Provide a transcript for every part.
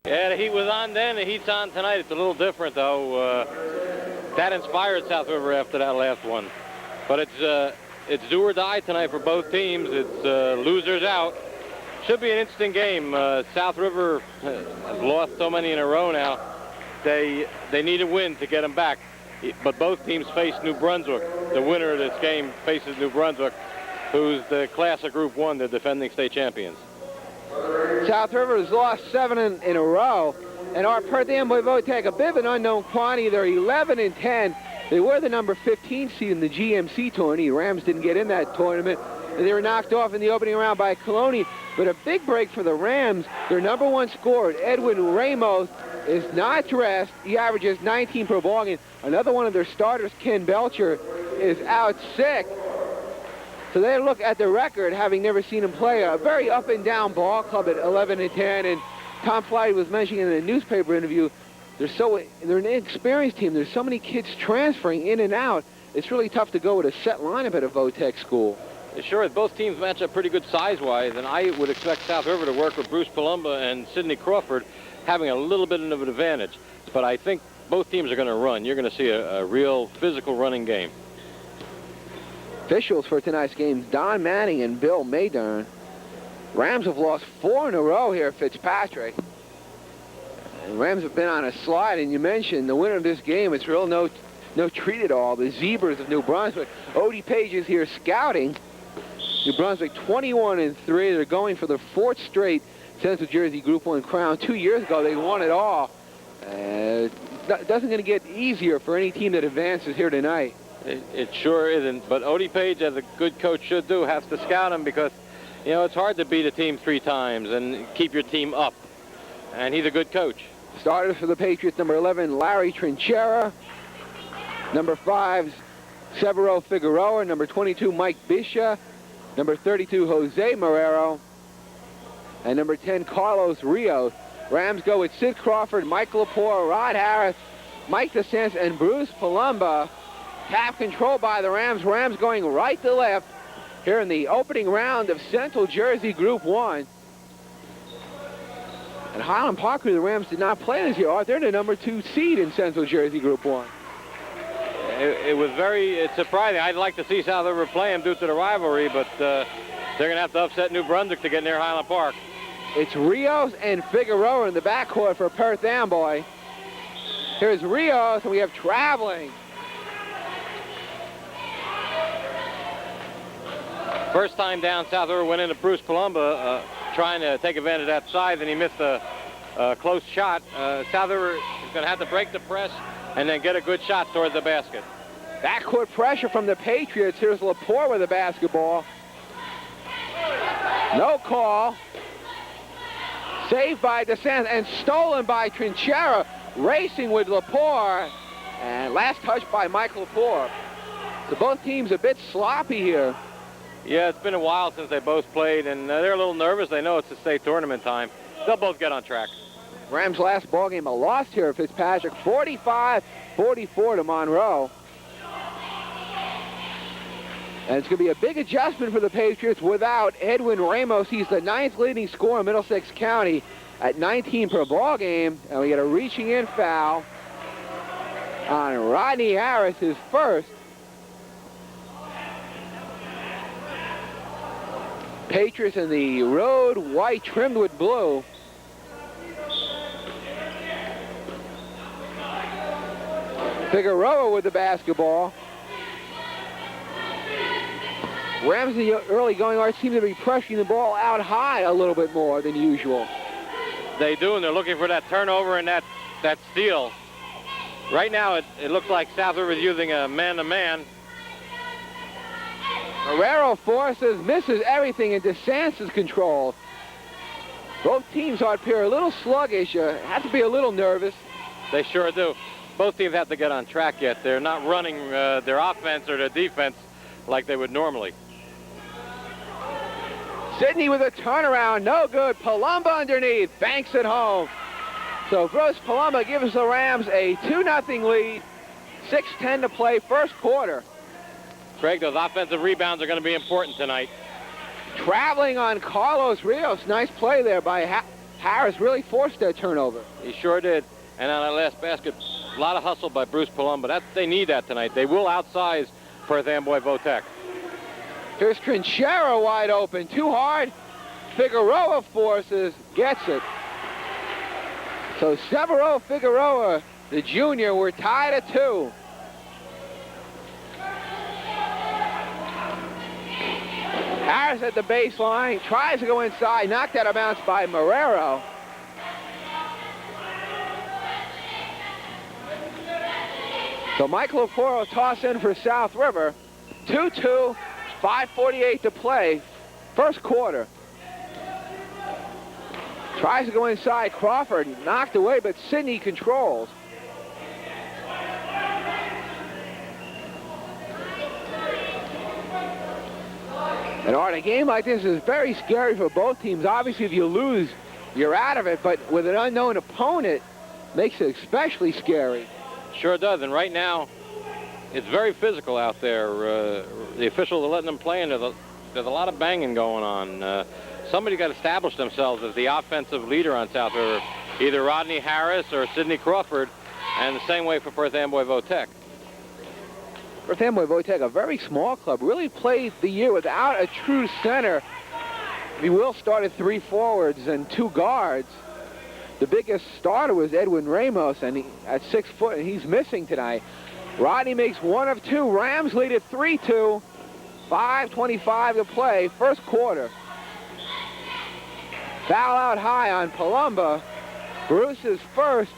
Yeah, the heat was on then, the heat's on tonight. It's a little different, though. That inspired South River after that last one. But it's do or die tonight for both teams. It's losers out. Should be an interesting game. South River has lost so many in a row now. They need a win to get them back. But both teams face New Brunswick. The winner of this game faces New Brunswick, who's the class of Group 1, the defending state champions. South River has lost 7 in a row, and our Perth Amboy Votech, a bit of an unknown quantity. They're 11-10. They were the number 15 seed in the GMC tourney. Rams didn't get in that tournament, and they were knocked off in the opening round by Colony. But a big break for the Rams. Their number 1 scorer, Edwin Ramos, is not dressed. He averages 19 per ball game. Another one of their starters, Ken Belcher, is out sick. So they look at the record, having never seen him play. A very up-and-down ball club at 11-10. And Tom Flighty was mentioning in a newspaper interview, they're an inexperienced team. There's so many kids transferring in and out. It's really tough to go with a set lineup at a Votech school. Sure, both teams match up pretty good size-wise, and I would expect South River to work with Bruce Palumba and Sidney Crawford, having a little bit of an advantage. But I think both teams are going to run. You're going to see a real physical running game. Officials for tonight's game, Don Manning and Bill Maydern. Rams have lost 4 in a row here at Fitzpatrick. And Rams have been on a slide, and you mentioned the winner of this game. It's real no treat at all. The Zebras of New Brunswick. Odie Page is here scouting. New Brunswick 21-3. They're going for their 4th straight Central Jersey Group 1 crown. 2 years ago, they won it all. It doesn't going to get easier for any team that advances here tonight. It sure isn't. But Odie Page, as a good coach should do, has to scout him because, you know, it's hard to beat a team 3 times and keep your team up. And he's a good coach. Starters for the Patriots, number 11, Larry Trinchera. Number 5, Severo Figueroa. Number 22, Mike Bisha. Number 32, Jose Marrero. And number 10, Carlos Rios. Rams go with Sid Crawford, Mike Lepore, Rod Harris, Mike DeSantis, and Bruce Palumba. Half control by the Rams. Rams going right to left here in the opening round of Central Jersey Group 1. And Highland Park, the Rams did not play this year. They're the number 2 seed in Central Jersey Group 1. It was very surprising. I'd like to see South River play them due to the rivalry, but they're going to have to upset New Brunswick to get near Highland Park. It's Rios and Figueroa in the backcourt for Perth Amboy. Here's Rios, and we have traveling. First time down, South River went into Bruce Palumba trying to take advantage of that size, and he missed a close shot. South River is going to have to break the press and then get a good shot towards the basket. Backcourt pressure from the Patriots. Here's Lepore with the basketball. No call. Saved by DeSantis and stolen by Trinchera. Racing with Lepore. And last touch by Mike Lepore. So both teams a bit sloppy here. Yeah, it's been a while since they both played, and they're a little nervous. They know it's the state tournament time. They'll both get on track. Rams' last ball game, a loss here at Fitzpatrick, 45-44 to Monroe. And it's going to be a big adjustment for the Patriots without Edwin Ramos. He's the 9th leading scorer in Middlesex County at 19 per ball game. And we get a reaching in foul on Rodney Harris, his first. Patriots in the road white trimmed with blue. Figueroa with the basketball. Rams in the early going arts seem to be pressuring the ball out high a little bit more than usual. They do, and they're looking for that turnover and that steal. Right now, it looks like South River is using a man-to-man. Marrero forces, misses everything, and DeSantis control. Both teams are up here a little sluggish. Have to be a little nervous. They sure do. Both teams have to get on track yet. They're not running their offense or their defense like they would normally. Sidney with a turnaround, no good. Palumba underneath, banks it home. So Bruce Palumba gives the Rams a 2-0 lead. 6:10 to play, first quarter. Craig, those offensive rebounds are going to be important tonight. Traveling on Carlos Rios. Nice play there by Harris really forced that turnover. He sure did. And on that last basket, a lot of hustle by Bruce Palumbo. They need that tonight. They will outsize Perth Amboy Votech. Here's Trinchera wide open. Too hard. Figueroa forces, gets it. So Severo Figueroa, the junior, we're tied at 2. Harris at the baseline, tries to go inside, knocked out of bounds by Marrero. So Michael Lepore toss in for South River. 2-2, 5:48 to play, first quarter. Tries to go inside, Crawford knocked away, but Sidney controls. And Art, a game like this is very scary for both teams. Obviously, if you lose, you're out of it, but with an unknown opponent, makes it especially scary. Sure does, and right now, it's very physical out there. The officials are letting them play, and there's a lot of banging going on. Somebody got to establish themselves as the offensive leader on South River, either Rodney Harris or Sidney Crawford, and the same way for Perth Amboy Votech. Perth Amboy Votech, a very small club, really played the year without a true center. We will started 3 forwards and 2 guards. The biggest starter was Edwin Ramos, and at 6 foot, and he's missing tonight. Rodney makes 1 of 2. Rams lead at 3-2. 5:25 to play, first quarter. Foul out high on Palumbo. Bruce's first,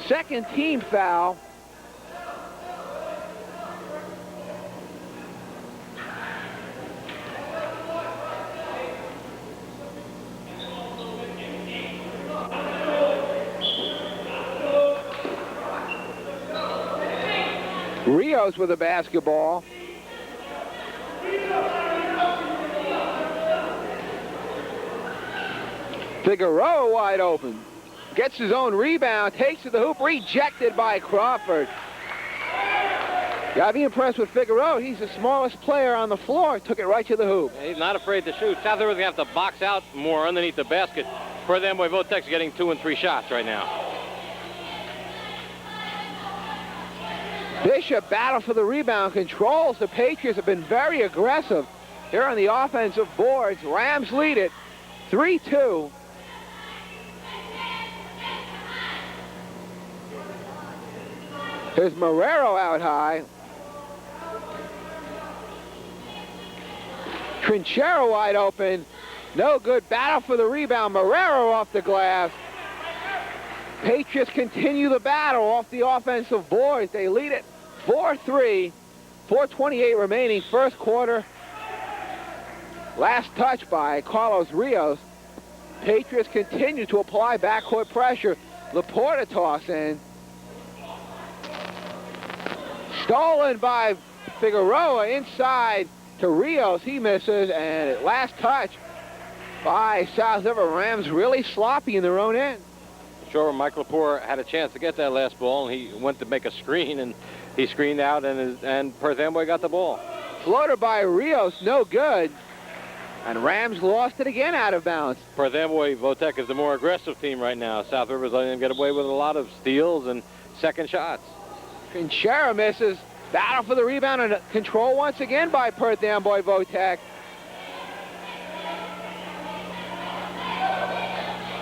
second team foul. Rios with a basketball. Figueroa wide open. Gets his own rebound, takes to the hoop, rejected by Crawford. Gotta be impressed with Figueroa. He's the smallest player on the floor. Took it right to the hoop. He's not afraid to shoot. South River's going to have to box out more underneath the basket. Perth Amboy Votech's getting 2 and 3 shots right now. Bishop battle for the rebound, controls. The Patriots have been very aggressive here on the offensive boards. Rams lead it 3-2. Here's Marrero out high. Trinchera wide open. No good. Battle for the rebound. Marrero off the glass. Patriots continue the battle off the offensive boards. They lead it 4-3. 4:28 remaining, first quarter. Last touch by Carlos Rios. Patriots continue to apply backcourt pressure. Laporta toss in. Stolen by Figueroa inside to Rios. He misses, and last touch by South River. Rams really sloppy in their own end. Sure, Mike Lepore had a chance to get that last ball, and he went to make a screen, and he screened out, and Perth Amboy got the ball. Floater by Rios, no good. And Rams lost it again out of bounds. Perth Amboy Votech is the more aggressive team right now. South River's letting them get away with a lot of steals and second shots. Trinchera misses. Battle for the rebound and control once again by Perth Amboy Votech.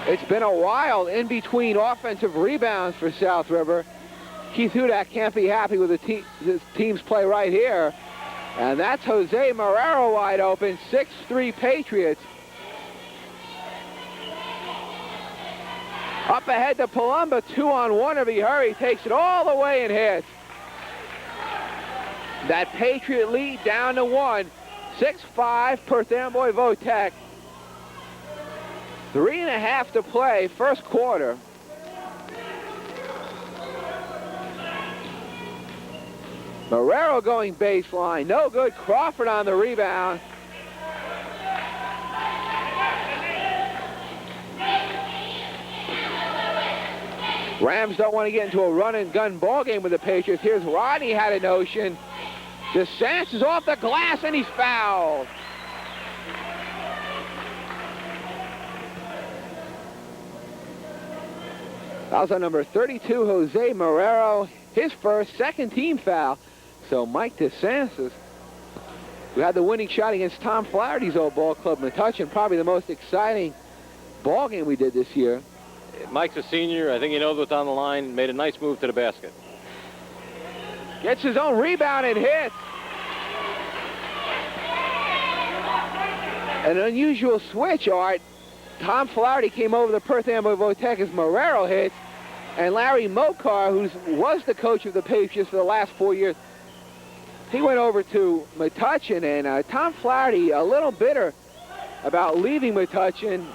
It's been a while in between offensive rebounds for South River. Keith Hudak can't be happy with his team's play right here. And that's Jose Marrero wide open, 6-3 Patriots. Up ahead to Palumbo, 2-on-1 if he hurry, takes it all the way and hits. That Patriot lead down to 1, 6-5 Perth Amboy Votech. 3.5 to play, first quarter. Marrero going baseline, no good. Crawford on the rebound. Rams don't want to get into a run-and-gun ball game with the Patriots. Here's Rodney had a notion. DeSantis is off the glass, and he's fouled. That was on number 32, Jose Marrero. His first, second team foul. So Mike DeSantis, who had the winning shot against Tom Flaherty's old ball club, Metuchen, probably the most exciting ball game we did this year. Mike's a senior. I think he knows what's on the line. Made a nice move to the basket. Gets his own rebound and hits. An unusual switch, Art. Tom Flaherty came over to Perth Amboy Votech as Marrero hits, and Larry Mokar, who was the coach of the Patriots for the last 4 years, he went over to Metuchen, and Tom Flaherty a little bitter about leaving Metuchen.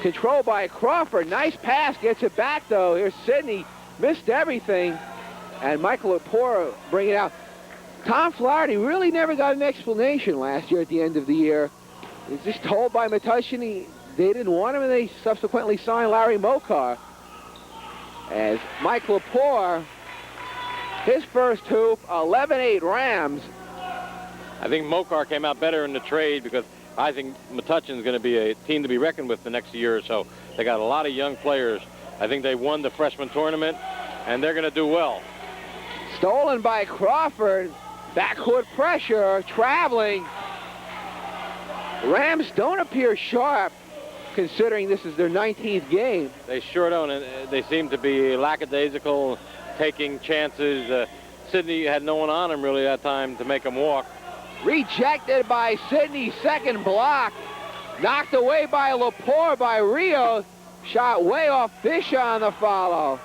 Controlled by Crawford. Nice pass, gets it back though. Here's Sidney, missed everything, and Michael Lepore bring it out. Tom Flaherty really never got an explanation last year at the end of the year. He was just told by Metuchen they didn't want him, and they subsequently signed Larry Mokar. As Mike Lepore, his first hoop, 11-8 Rams. I think Mokar came out better in the trade because I think Metuchen's going to be a team to be reckoned with the next year or so. They got a lot of young players. I think they won the freshman tournament, and they're going to do well. Stolen by Crawford. Backcourt pressure, traveling. Rams don't appear sharp, considering this is their 19th game. They sure don't, and they seem to be lackadaisical, taking chances. Sidney had no one on him really that time to make him walk. Rejected by Sidney, second block. Knocked away by Lepore by Rios. Shot way off Bisha on the follow.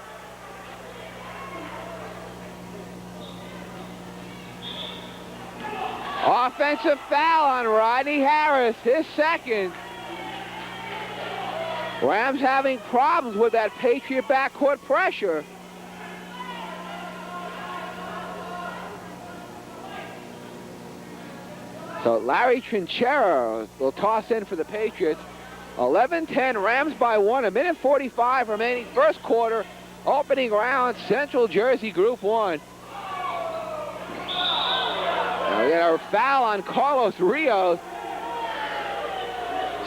Offensive foul on Rodney Harris, his second. Rams having problems with that Patriot backcourt pressure. So Larry Trinchero will toss in for the Patriots. 11-10, Rams by 1, a minute 45 remaining, first quarter, opening round, Central Jersey Group 1. Now we got a foul on Carlos Rios.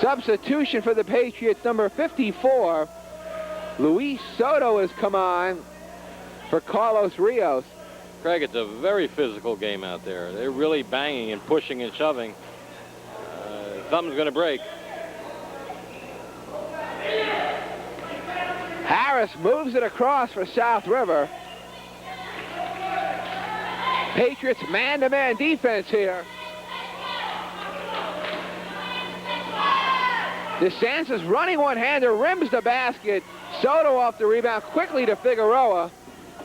Substitution for the Patriots, number 54. Luis Soto has come on for Carlos Rios. Craig, it's a very physical game out there. They're really banging and pushing and shoving. Something's going to break. Harris moves it across for South River. Patriots man-to-man defense here. DeSantis running one-hander, rims the basket. Soto off the rebound, quickly to Figueroa.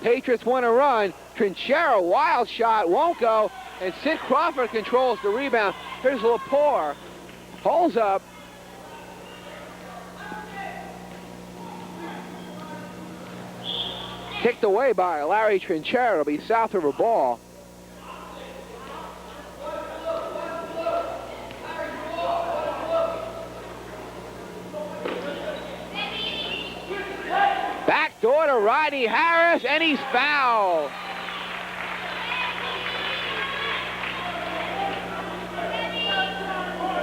Patriots want to run. Trinchero, wild shot, won't go. And Sid Crawford controls the rebound. Here's Lepore. Holds up. Kicked away by Larry Trinchero. It'll be South River ball. Backdoor to Rodney Harris, and he's fouled.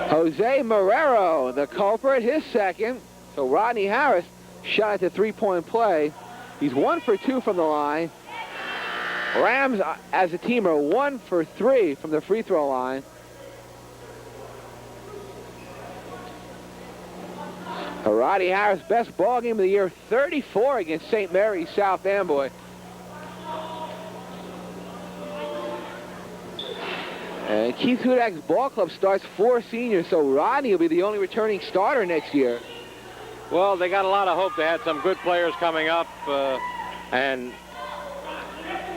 Jose Marrero, the culprit, his second. So Rodney Harris shot at the three-point play. He's 1 for 2 from the line. Rams, as a team, are 1 for 3 from the free throw line. Rodney Harris, best ball game of the year, 34 against St. Mary's South Amboy. And Keith Hudak's ball club starts 4 seniors, so Rodney will be the only returning starter next year. Well, they got a lot of hope. They had some good players coming up, and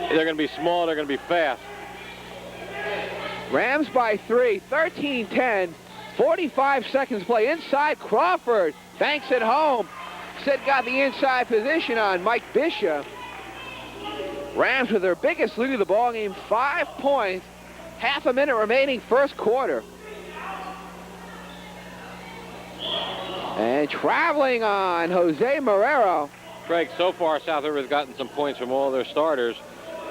they're going to be small, they're going to be fast. Rams by 3, 13-10, 45 seconds play. Inside, Crawford banks it home. Sid got the inside position on Mike Bishop. Rams with their biggest lead of the ball game, 5 points. Half a minute remaining, first quarter. And traveling on Jose Marrero. Craig, so far South River has gotten some points from all their starters,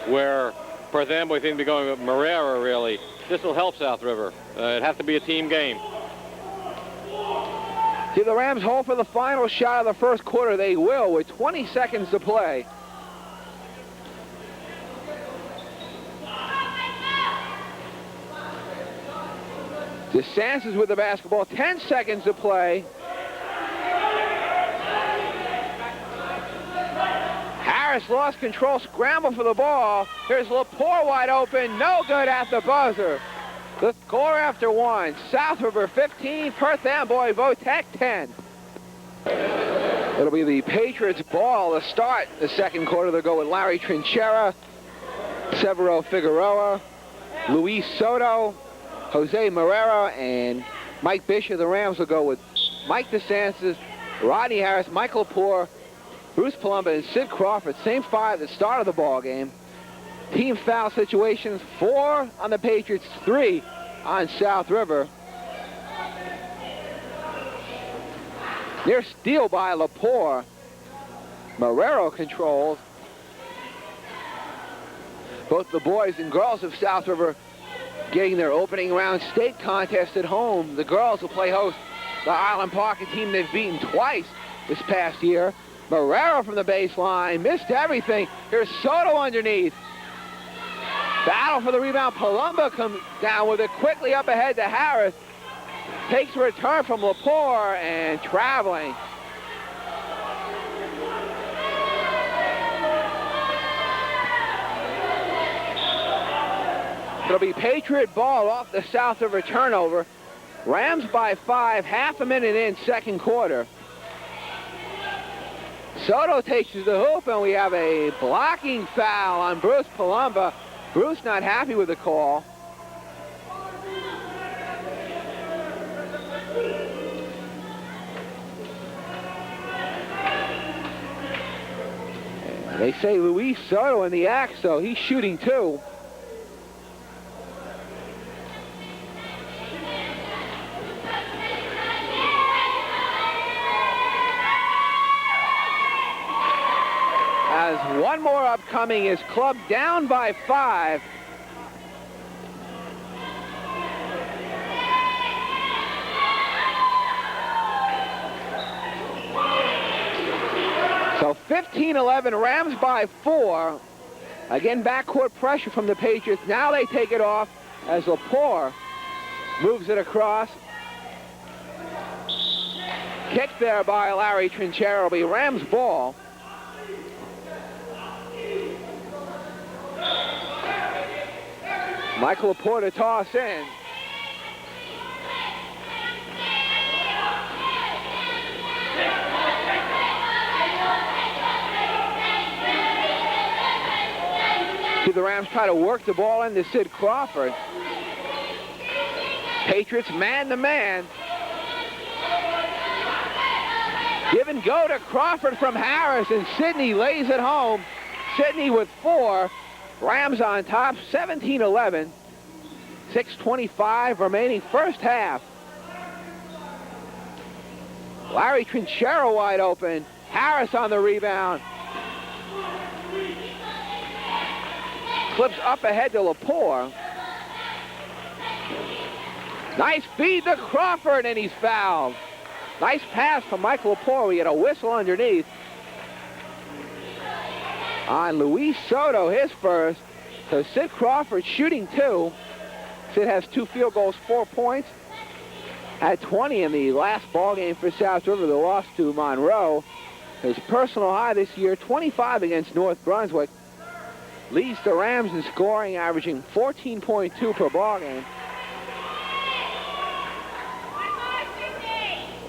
where Perth Amboy seems to be going with Marrero, really. This will help South River. It has to be a team game. Do the Rams hold for the final shot of the first quarter? They will, with 20 seconds to play. DeSantis with the basketball, 10 seconds to play. Harris lost control, scramble for the ball. Here's Lepore wide open, no good at the buzzer. The score after one, South River 15, Perth Amboy Votech 10. It'll be the Patriots ball to start the second quarter. They'll go with Larry Trinchera, Severo Figueroa, Luis Soto, Jose Marrero, and Mike Bishop. The Rams will go with Mike DeSantis, Rodney Harris, Michael Lepore, Bruce Palumba, and Sid Crawford. Same five at the start of the ball game. Team foul situations, 4 on the Patriots, 3 on South River. Near steal by Lepore. Marrero controls. Both the boys and girls of South River getting their opening round state contest at home. The girls will play host the Island Park, a team they've beaten twice this past year. Marrero from the baseline, missed everything. Here's Soto underneath. Battle for the rebound. Palumba comes down with it quickly up ahead to Harris. Takes a return from Lepore and traveling. It'll be Patriot ball off the South River turnover. Rams by 5, half a minute in, second quarter. Soto takes to the hoop, and we have a blocking foul on Bruce Palumba. Bruce not happy with the call. And they say Luis Soto in the act, so he's shooting too. As one more upcoming, is club down by 5. So 15-11, Rams by 4. Again, backcourt pressure from the Patriots. Now they take it off as Lepore moves it across. Kicked there by Larry Trinchera. Will be Rams ball. Michael Lepore to toss in. See the Rams try to work the ball into Sid Crawford. Patriots man-to-man. Give and go to Crawford from Harris, and Sidney lays it home. Sidney with 4. Rams on top, 17-11. 6:25 remaining first half. Larry Trinchera wide open. Harris on the rebound. Flips up ahead to Lepore. Nice feed to Crawford, and he's fouled. Nice pass from Michael Lepore. We get a whistle underneath. On Luis Soto, his first. So Sid Crawford shooting 2. Sid has 2 field goals, 4 points. Had 20 in the last ball game for South River, the loss to Monroe. His personal high this year, 25 against North Brunswick. Leads the Rams in scoring, averaging 14.2 per ball game.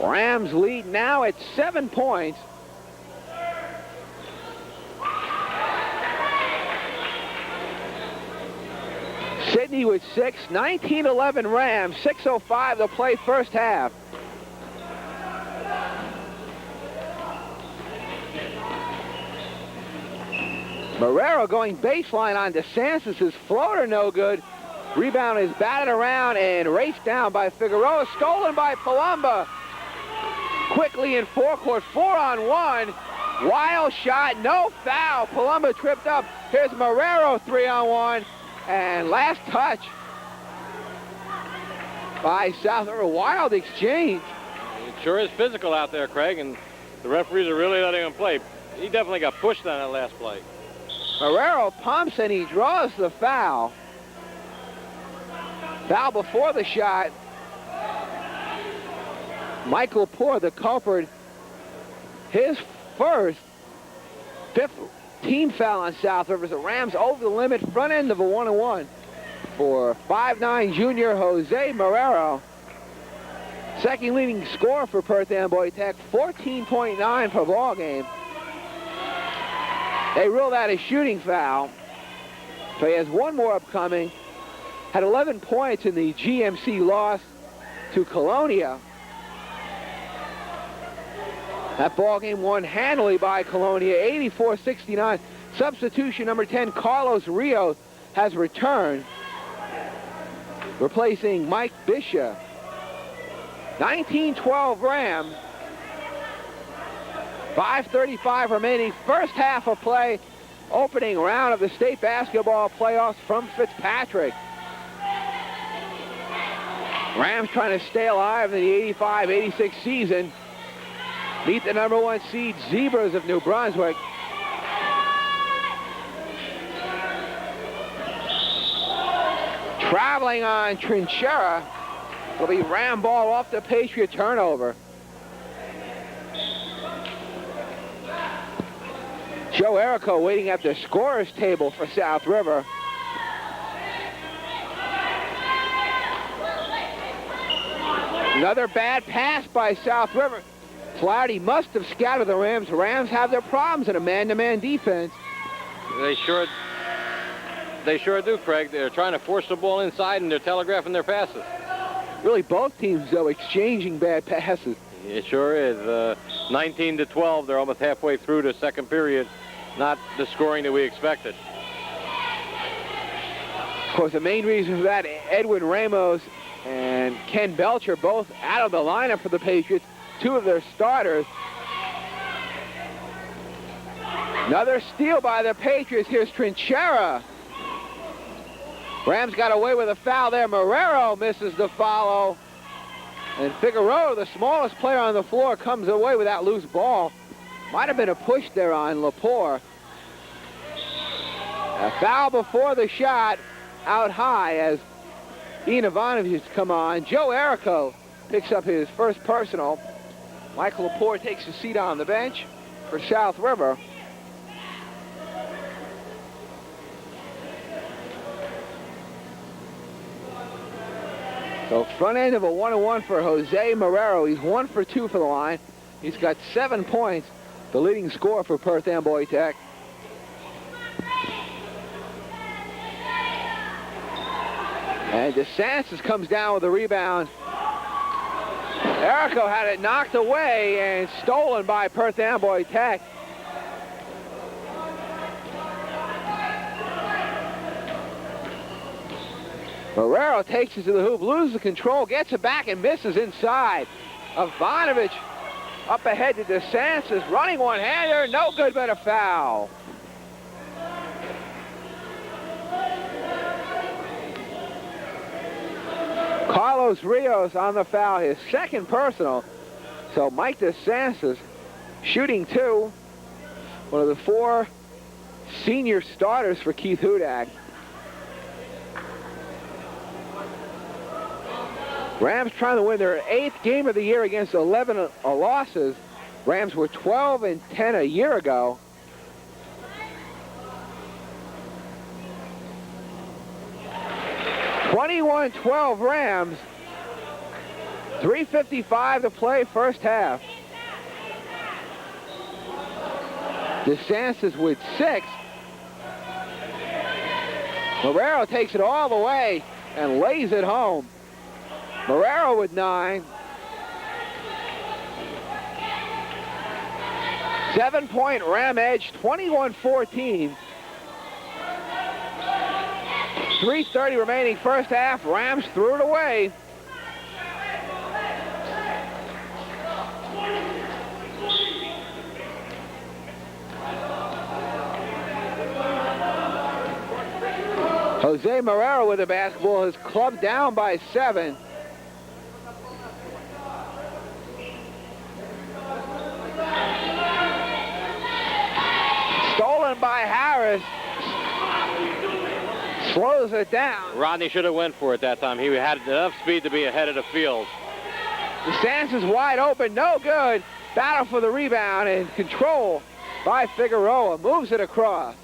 Rams lead now at 7 points. Sidney with 6, 19-11 Rams, 6:05 to play first half. Marrero going baseline on DeSantis. His floater no good. Rebound is batted around and raced down by Figueroa. Stolen by Palumba. Quickly in forecourt, 4-on-1. Wild shot, no foul. Palumba tripped up. Here's Marrero, 3-on-1. And last touch by South River. Wild exchange. Sure is physical out there, Craig, and the referees are really letting him play. He definitely got pushed on that last play. Marrero pumps and he draws the foul. Foul before the shot. Mike Lepore, the culprit, his fifth team foul on South River. The Rams over the limit, front end of a 1-on-1 for 5'9" junior Jose Marrero. Second leading scorer for Perth Amboy Tech, 14.9 per ball game. They ruled out a shooting foul, so he has one more upcoming. Had 11 points in the GMC loss to Colonia. That ball game won handily by Colonia, 84-69. Substitution number 10, Carlos Rios, has returned, replacing Mike Bishop. 19-12 Rams. 5:35 remaining. First half of play. Opening round of the state basketball playoffs from Fitzpatrick. Rams trying to stay alive in the 85-86 season. Meet the number 1 seed Zebras of New Brunswick. Traveling on Trinchera. It'll be Ram ball off the Patriot turnover. Joe Errico waiting at the scorer's table for South River. Another bad pass by South River. Flaherty must have scouted the Rams. Rams have their problems in a man-to-man defense. They sure do, Craig. They're trying to force the ball inside, and they're telegraphing their passes. Really, both teams, though, exchanging bad passes. It sure is. 19-12. They're almost halfway through the second period. Not the scoring that we expected. Of course, the main reason for that, Edwin Ramos and Ken Belcher both out of the lineup for the Patriots. Two of their starters. Another steal by the Patriots. Here's Trinchera. Rams got away with a foul there. Marrero misses the follow. And Figueroa, the smallest player on the floor, comes away with that loose ball. Might have been a push there on Lepore. A foul before the shot, out high as Ian Ivanovich come on. Joe Errico picks up his first personal. Michael Lepore takes a seat on the bench for South River. So front end of a 1-on-1 for Jose Marrero. He's 1 for 2 for the line. He's got 7 points, the leading scorer for Perth Amboy Tech. And DeSantis comes down with a rebound. Errico had it knocked away and stolen by Perth Amboy Tech. Marrero takes it to the hoop, loses the control, gets it back and misses inside. Ivanovich up ahead to DeSantis, running one-hander, no good but a foul. Carlos Rios on the foul, his second personal. So Mike DeSantis shooting 2, one of the 4 senior starters for Keith Hudak. Rams trying to win their 8th game of the year against 11 losses. Rams were 12-10 a year ago. (21-12) Rams. 3:55 to play first half. DeSantis with 6. Marrero takes it all the way and lays it home. Marrero with 9. 7-point Ram edge, 21-14. 3:30 remaining first half. Rams threw it away. Jose Marrero with the basketball. His club down by 7. Harris slows it down. Rodney should have went for it that time. He had enough speed to be ahead of the field. DeSantis wide open, no good. Battle for the rebound and control by Figueroa. Moves it across.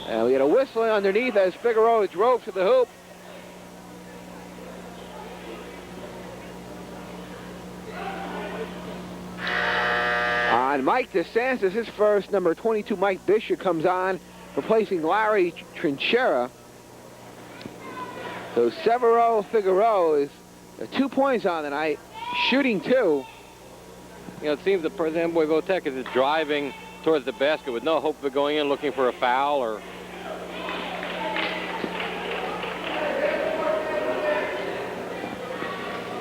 And we get a whistling underneath as Figueroa drove to the hoop. On Mike DeSantis, his first, number 22, Mike Bishop, comes on, replacing Larry Trinchera. So Severo Figueroa is 2 points on the night, shooting 2. You know, it seems that Perth Amboy Votech is driving towards the basket with no hope of going in looking for a foul or...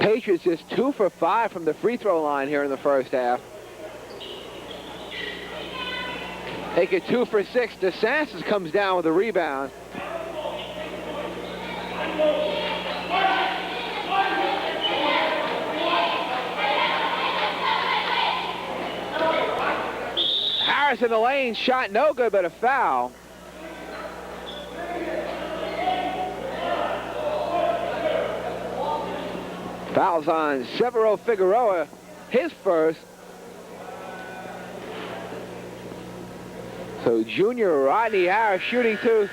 Patriots just 2 for 5 from the free throw line here in the first half. Take it 2 for 6. DeSantis comes down with a rebound. Harris in the lane, shot no good, but a foul. Fouls on Severo Figueroa, his first. So junior Rodney Harris shooting 2.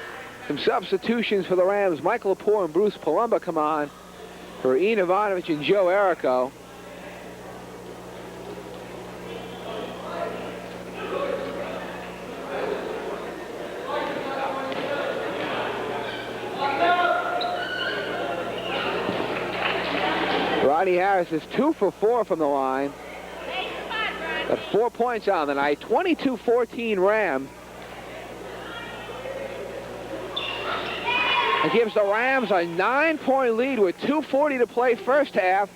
Some substitutions for the Rams. Michael Lepore and Bruce Palumba come on for Ian Ivanovich and Joe Errico. Rodney Harris is 2 for 4 from the line. Got 4 points on the night. 22-14 Rams. It gives the Rams a 9-point lead with 2:40 to play first half.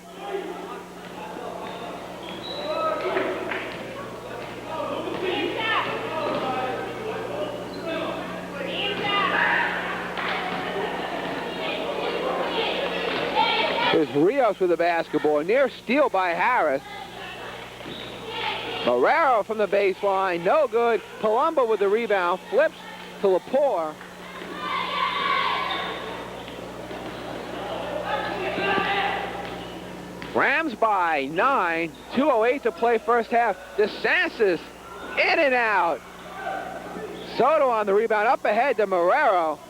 Here's Rios with the basketball. Near steal by Harris. Marrero from the baseline. No good. Palumba with the rebound. Flips to Lepore. Rams by 9. 2:08 to play first half. DeSantis in and out. Soto on the rebound. Up ahead to Marrero.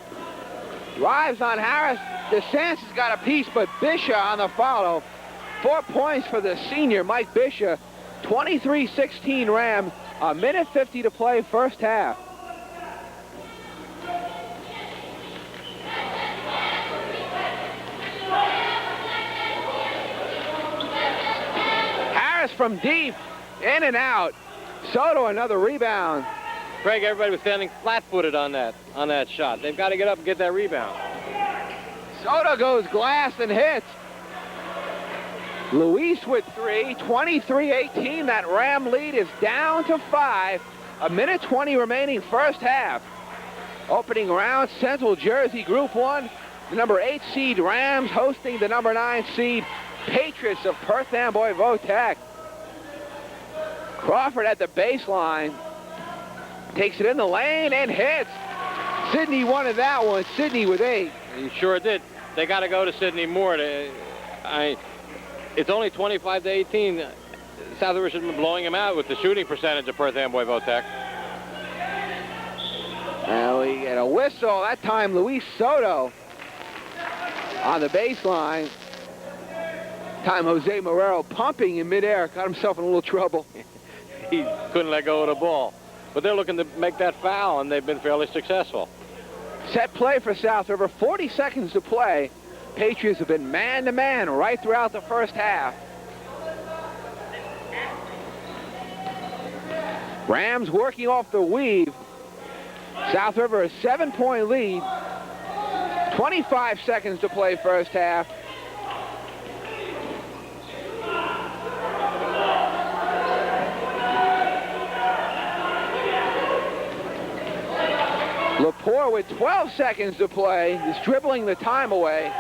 Drives on Harris. DeSantis got a piece, but Bishop on the follow. 4 points for the senior, Mike Bishop. 23-16 Rams. 1:50 to play first half. Harris from deep, in and out. Soto another rebound. Craig, everybody was standing flat-footed on that shot. They've got to get up and get that rebound. Soto goes glass and hits. Luis with 3, 23-18. That Ram lead is down to 5. 1:20 remaining first half. Opening round, Central Jersey Group 1. The number 8 seed Rams hosting the number 9 seed Patriots of Perth Amboy Votech. Crawford at the baseline. Takes it in the lane and hits. Sidney wanted that one. Sidney with 8. He sure did. They got to go to Sidney Moore. It's only 25-18. South River should have been blowing him out with the shooting percentage of Perth Amboy Votech. Now we get a whistle. That time Luis Soto on the baseline. Time Jose Marrero pumping in midair. Got himself in a little trouble. He couldn't let go of the ball. But they're looking to make that foul, and they've been fairly successful. Set play for South River. 40 seconds to play. Patriots have been man-to-man right throughout the first half. Rams working off the weave. South River a 7-point lead. 25 seconds to play first half. Lepore with 12 seconds to play is dribbling the time away.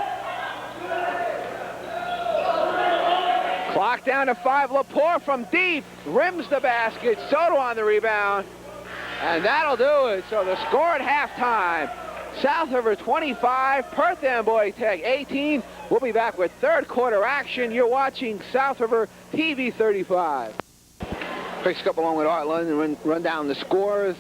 Clock down to 5. Lepore from deep rims the basket. Soto on the rebound. And that'll do it. So the score at halftime, South River 25, Perth Amboy Tech 18. We'll be back with third quarter action. You're watching South River TV 35. Quick scope along with Art London, run down the scores.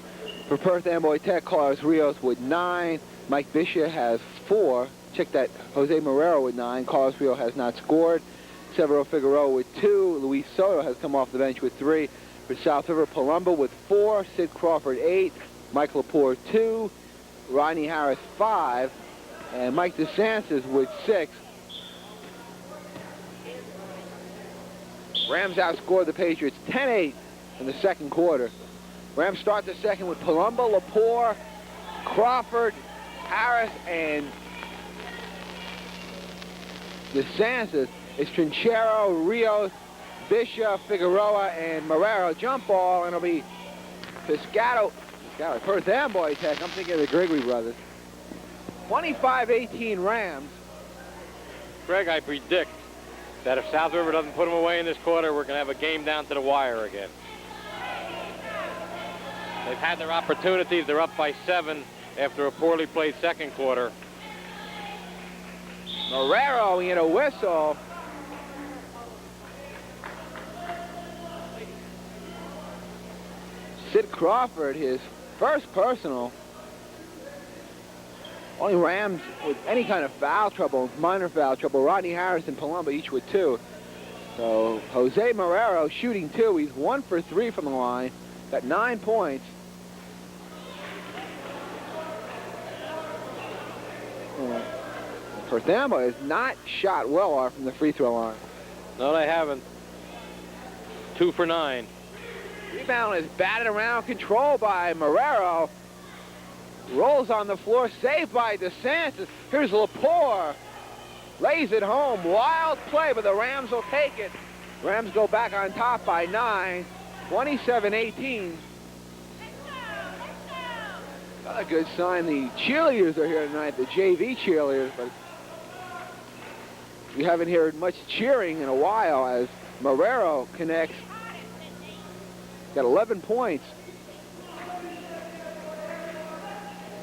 For Perth Amboy Tech, Carlos Rios with 9. Mike Bishop has 4. Check that, Jose Marrero with 9. Carlos Rios has not scored. Severo Figueroa with 2. Luis Soto has come off the bench with 3. For South River, Palumbo with 4. Sid Crawford 8. Mike Lepore 2. Rodney Harris 5. And Mike DeSantis with 6. Rams outscored the Patriots 10-8 in the second quarter. Rams start the second with Palumbo, Lepore, Crawford, Harris, and DeSantis. It's Trinchero, Rios, Bishop, Figueroa, and Marrero. Jump ball, and it'll be Piscato, Perth Amboy Tech. I'm thinking of the Gregory brothers. 25-18 Rams. Greg, I predict that if South River doesn't put them away in this quarter, we're going to have a game down to the wire again. They've had their opportunities. They're up by 7 after a poorly played second quarter. Marrero in a whistle. Sid Crawford, his first personal. Only Rams with any kind of foul trouble, minor foul trouble. Rodney Harris and Palumbo each with 2. So Jose Marrero shooting 2. He's 1 for 3 from the line. Got 9 points. Perth Amboy has not shot well from the free throw line. No, they haven't. 2 for 9. Rebound is batted around, controlled by Marrero. Rolls on the floor, saved by DeSantis. Here's Lepore. Lays it home. Wild play, but the Rams will take it. Rams go back on top by 9. 27-18. Another good sign. The cheerleaders are here tonight, the JV cheerleaders, but we haven't heard much cheering in a while as Marrero connects. Got 11 points.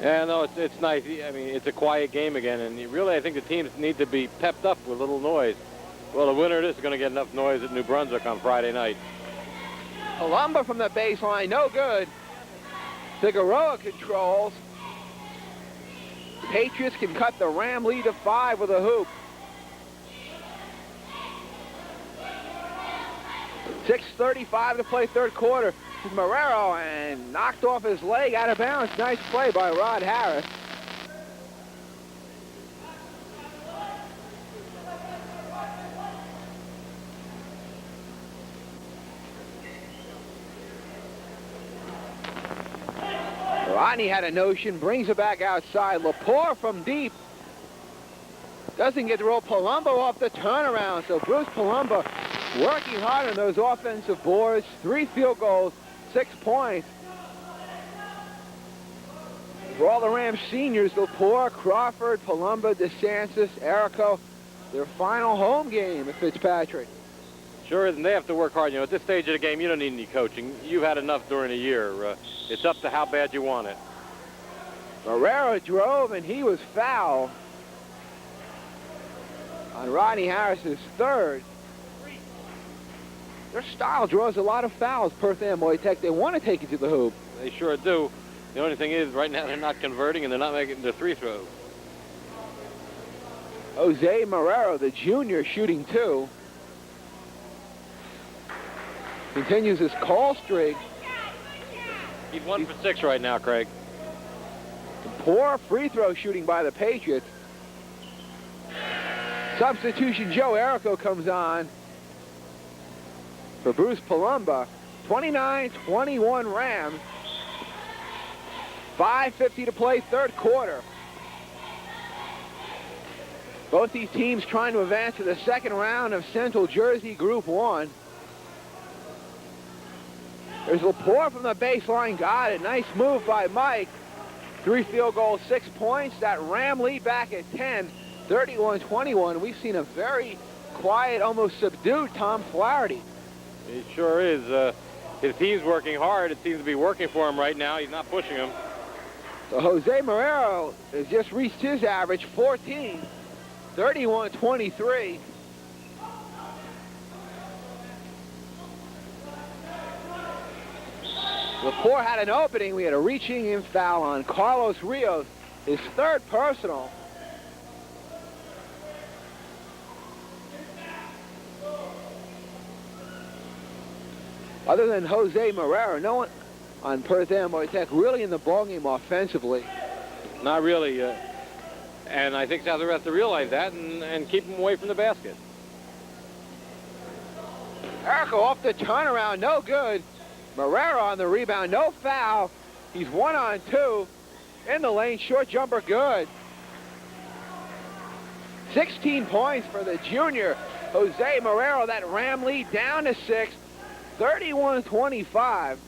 Yeah, no, it's nice. I mean, it's a quiet game again, and I think the teams need to be pepped up with a little noise. Well, the winner of this is going to get enough noise at New Brunswick on Friday night. Palumbo from the baseline, no good. Figueroa controls. The Patriots can cut the Ram lead to 5 with a hoop. 6:35 to play third quarter. This is Marrero, and knocked off his leg out of bounds. Nice play by Rod Harris. Rodney had a notion, brings it back outside. Lepore from deep. Doesn't get to roll Palumbo off the turnaround. So Bruce Palumbo working hard on those offensive boards. 3 field goals, 6 points. For all the Rams seniors, Lepore, Crawford, Palumbo, DeSantis, Erico, their final home game at Fitzpatrick. Sure is, and they have to work hard. You know, at this stage of the game, you don't need any coaching. You've had enough during the year. It's up to how bad you want it. Marrero drove, and he was fouled on Rodney Harris's third. Their style draws a lot of fouls, Perth Amboy Tech. They want to take it to the hoop. They sure do. The only thing is, right now, they're not converting, and they're not making their free throws. Jose Marrero, the junior, shooting 2. Continues his call streak. He's 1 for 6 right now, Craig. Poor free throw shooting by the Patriots. Substitution Joe Erico comes on for Bruce Palumbo. 29-21 Rams. 5:50 to play third quarter. Both these teams trying to advance to the second round of Central Jersey Group 1. There's Lepore from the baseline. Got it. Nice move by Mike. 3 field goals, 6 points. That Ram lead back at 10, 31-21. We've seen a very quiet, almost subdued Tom Flaherty. It sure is. his team's working hard. It seems to be working for him right now. He's not pushing him. So Jose Marrero has just reached his average, 14, 31-23. Lepore had an opening. We had a reaching in foul on Carlos Rios, his third personal. Other than Jose Marrero, no one on Perth Amboy Tech really in the ballgame offensively. Not really. And I think South River has to realize that and keep him away from the basket. Erico off the turnaround, no good. Marrero on the rebound, no foul. He's 1-on-2. In the lane, short jumper, good. 16 points for the junior, Jose Marrero. That Ram lead down to 6, 31-25.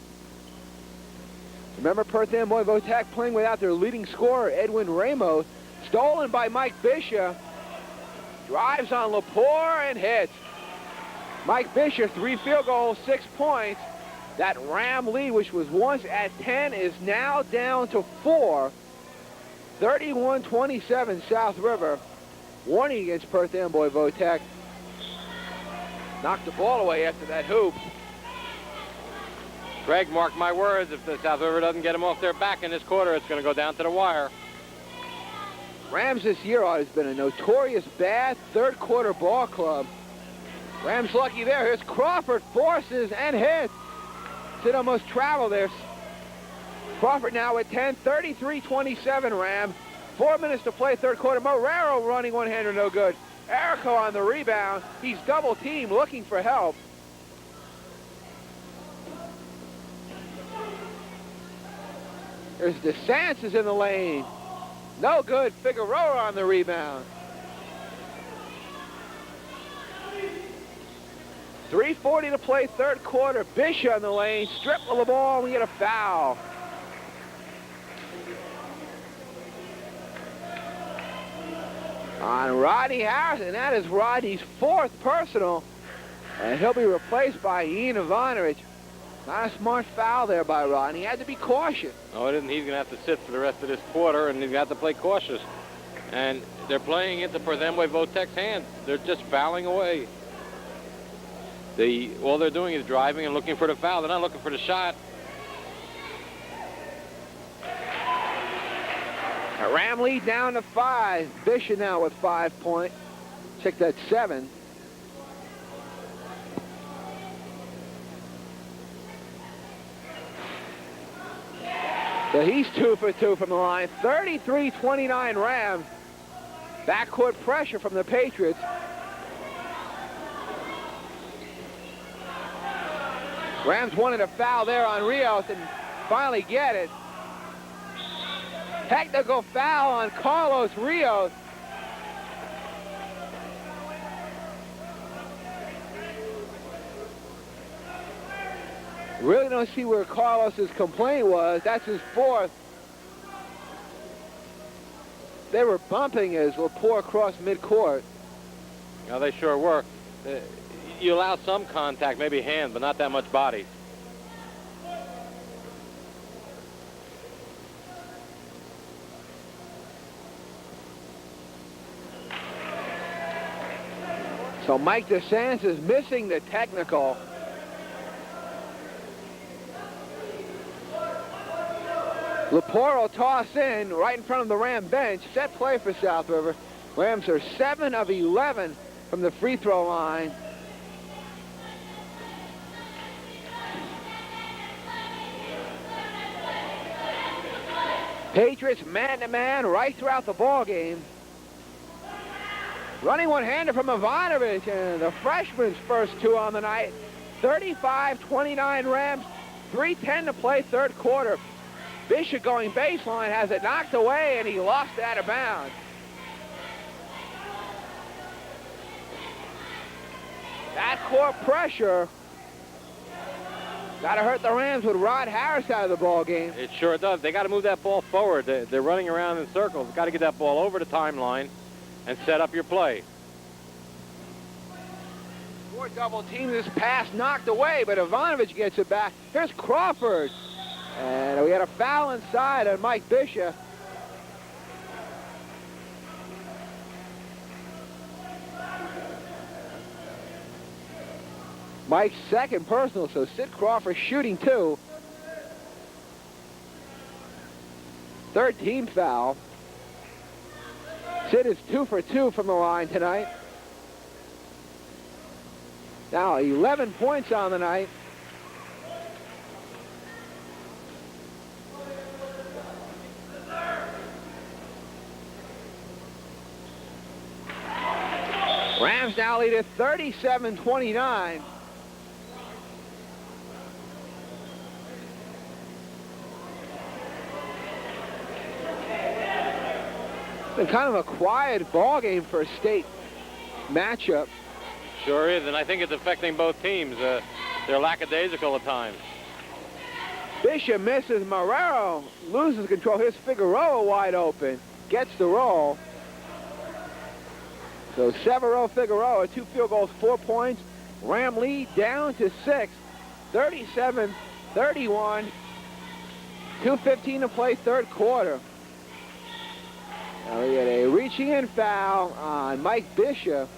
Remember Perth Amboy Votek playing without their leading scorer, Edwin Ramos. Stolen by Mike Bishop. Drives on Lepore and hits. Mike Bishop, 3 field goals, 6 points. That Ram lead, which was once at 10, is now down to 4. 31-27 South River. Warning against Perth Amboy Votek. Knocked the ball away after that hoop. Greg, mark my words, if the South River doesn't get him off their back in this quarter, it's going to go down to the wire. Rams this year has been a notorious bad third quarter ball club. Rams lucky there. Here's Crawford, forces and hits. Did almost travel there. Crawford now at 10, 33-27 Rams. 4 minutes to play third quarter. Marrero running one-hander, no good. Erico on the rebound. He's double teamed, looking for help. There's DeSantis in the lane. No good. Figueroa on the rebound. 3:40 to play third quarter. Bishop on the lane. Strip of the ball. We get a foul. On Rodney Harrison. That is Rodney's 4th personal. And he'll be replaced by Ian Ivanovic. Not a smart foul there by Rodney. He had to be cautious. No, it isn't. He's going to have to sit for the rest of this quarter, and he's going to have to play cautious. And they're playing into Perth Amboy Votek's hands. They're just fouling away. All they're doing is driving and looking for the foul. They're not looking for the shot. A Ram lead down to 5. Bishop now with 5 points. Check that 7. So he's 2 for 2 from the line. 33-29 Rams. Backcourt pressure from the Patriots. Rams wanted a foul there on Rios and finally get it. Technical foul on Carlos Rios. Really don't see where Carlos's complaint was. That's his 4th. They were bumping as Lepore crossed midcourt. Now they sure were. You allow some contact, maybe hand, but not that much body. So Mike DeSantis is missing the technical. Lepore will toss in right in front of the Ram bench. Set play for South River. Rams are 7 of 11 from the free throw line. Patriots man-to-man right throughout the ball game. Running one-hander from Ivanovic, and the freshman's first 2 on the night. 35-29 Rams, 3:10 to play third quarter. Bishop going baseline, has it knocked away, and he lost it out of bounds. Backcourt pressure. Got to hurt the Rams with Rod Harris out of the ball game. It sure does. They got to move that ball forward. They're running around in circles. Got to get that ball over the timeline and set up your play. Four double team. This pass knocked away, but Ivanovic gets it back. Here's Crawford. And we had a foul inside on Mike Bishop. Mike's second personal, so Sid Crawford shooting 2. Third team foul. Sid is 2 for 2 from the line tonight. Now 11 points on the night. Rams now lead at 37-29. Been kind of a quiet ball game for a state matchup. Sure is, and I think it's affecting both teams. They're lackadaisical at times. Bishop misses. Marrero loses control. Here's Figueroa wide open. Gets the roll. So Severo Figueroa, 2 field goals, 4 points. Ram lead down to 6. 37-31. 2:15 to play, third quarter. Now we get a reaching in foul on Mike Bishop.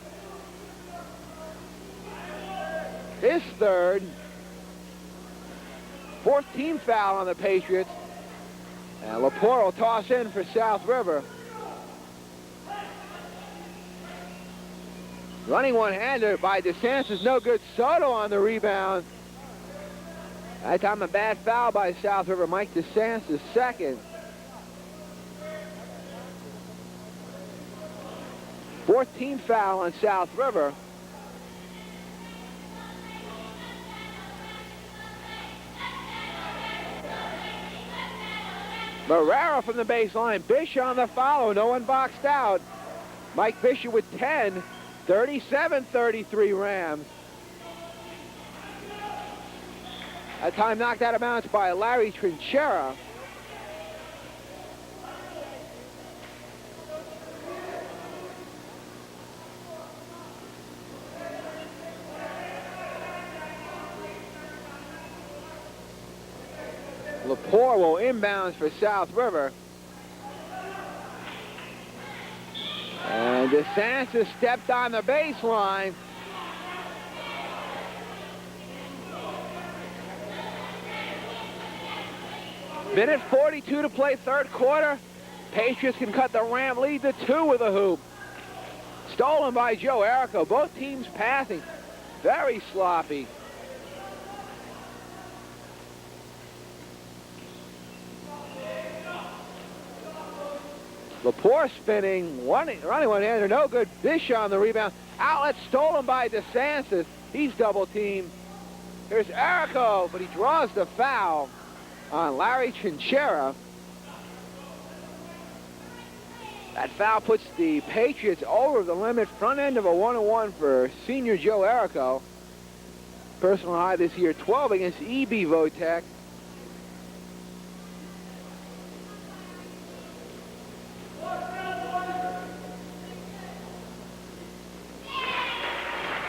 His third. 4th team foul on the Patriots. And Laporte will toss in for South River. Running one-hander by DeSantis, no good. Soto on the rebound. That time a bad foul by South River. Mike DeSantis, second. 4th team foul on South River. Marrero from the baseline. Bishop on the follow. No one boxed out. Mike Bishop with 10. 37-33 Rams. That time knocked out of bounds by Larry Trinchera. Laporte will inbounds for South River. And DeSantis stepped on the baseline. Minute 42 to play, third quarter. Patriots can cut the Ram lead to 2 with a hoop. Stolen by Joe Errico. Both teams passing. Very sloppy. Laporte spinning, running one-hander, no good. Bishop on the rebound. Outlet stolen by DeSantis. He's double-teamed. Here's Errico, but he draws the foul on Larry Trinchera. That foul puts the Patriots over the limit. Front end of a 1-1 for senior Joe Errico. Personal high this year, 12 against E.B. Votek.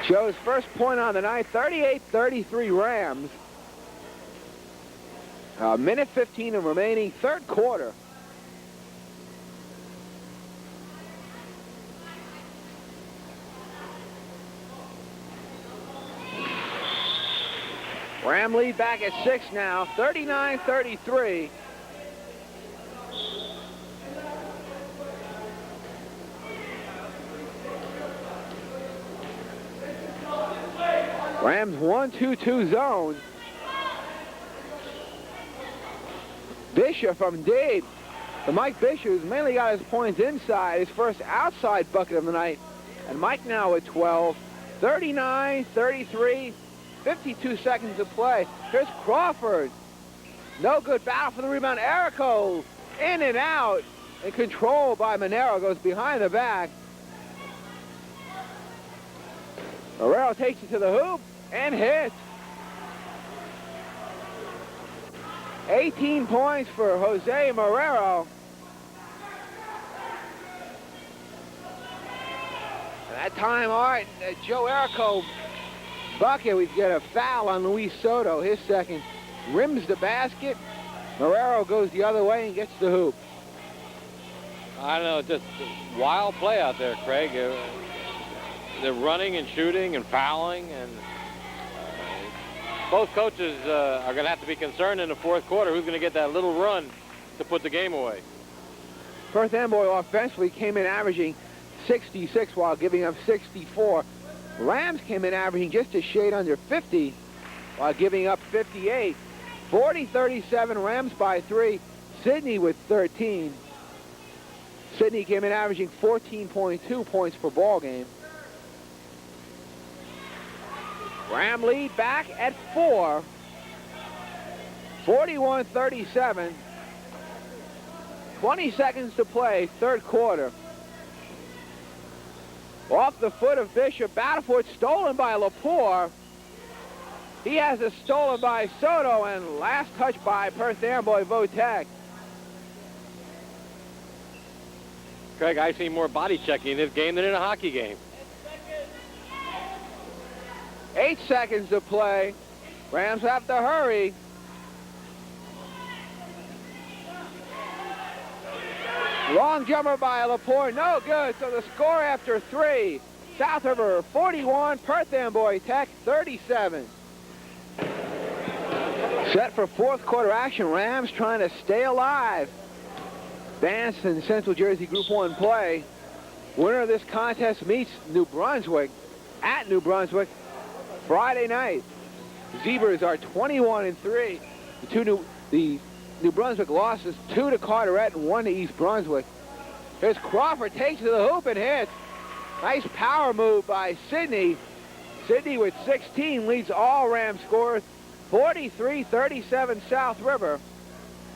Joe's first point on the night, 38-33 Rams. Minute 15 of remaining, third quarter. Ram lead back at 6 now, 39-33. Rams 1-2-2 zone. Bishop from deep. The Mike Bishop, who's mainly got his points inside, his first outside bucket of the night. And Mike now with 12. 39-33. 52 seconds to play. Here's Crawford. No good. Battle for the rebound. Errico in and out. And controlled by Monero. Goes behind the back. Marrero takes it to the hoop and hits. 18 points for Jose Marrero. And that time, all right, Joe Errico bucket. We get a foul on Luis Soto. His second. Rims the basket. Marrero goes the other way and gets the hoop. I don't know, just wild play out there, Craig. They're running and shooting and fouling, and both coaches are going to have to be concerned in the fourth quarter who's going to get that little run to put the game away. Perth Amboy offensively came in averaging 66 while giving up 64. Rams came in averaging just a shade under 50 while giving up 58. 40-37, Rams by 3. Sydney with 13. Sydney came in averaging 14.2 points per ball game. Ram lead back at 4. 41-37. 20 seconds to play, third quarter. Off the foot of Bishop, Battlefoot stolen by Lepore. He has it stolen by Soto, and last touch by Perth Amboy Votek. Craig, I see more body checking in this game than in a hockey game. 8 seconds to play. Rams have to hurry. Long jumper by Lepore, no good. So the score after 3. South River 41, Perth Amboy Tech 37. Set for fourth quarter action. Rams trying to stay alive. Advance in Central Jersey Group 1 play. Winner of this contest meets New Brunswick at New Brunswick Friday night. Zebras are 21-3. The New Brunswick losses 2 to Carteret and 1 to East Brunswick. Here's Crawford, takes to the hoop and hits. Nice power move by Sydney. Sydney with 16 leads all Ram scorers. 43-37 South River.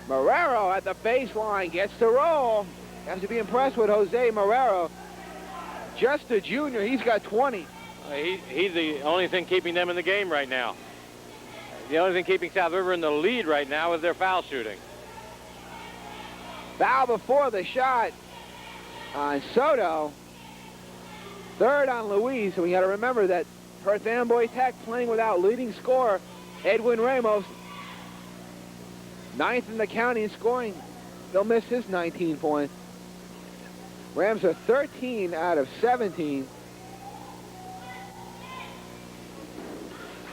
Marrero at the baseline gets the roll. You have to be impressed with Jose Marrero. Just a junior, he's got 20. He's the only thing keeping them in the game right now. The only thing keeping South River in the lead right now is their foul shooting. Foul before the shot on Soto. Third on Louise. And we got to remember that Perth Amboy Tech playing without leading scorer Edwin Ramos. 9th in the county in scoring. They'll miss his 19 points. Rams are 13 out of 17.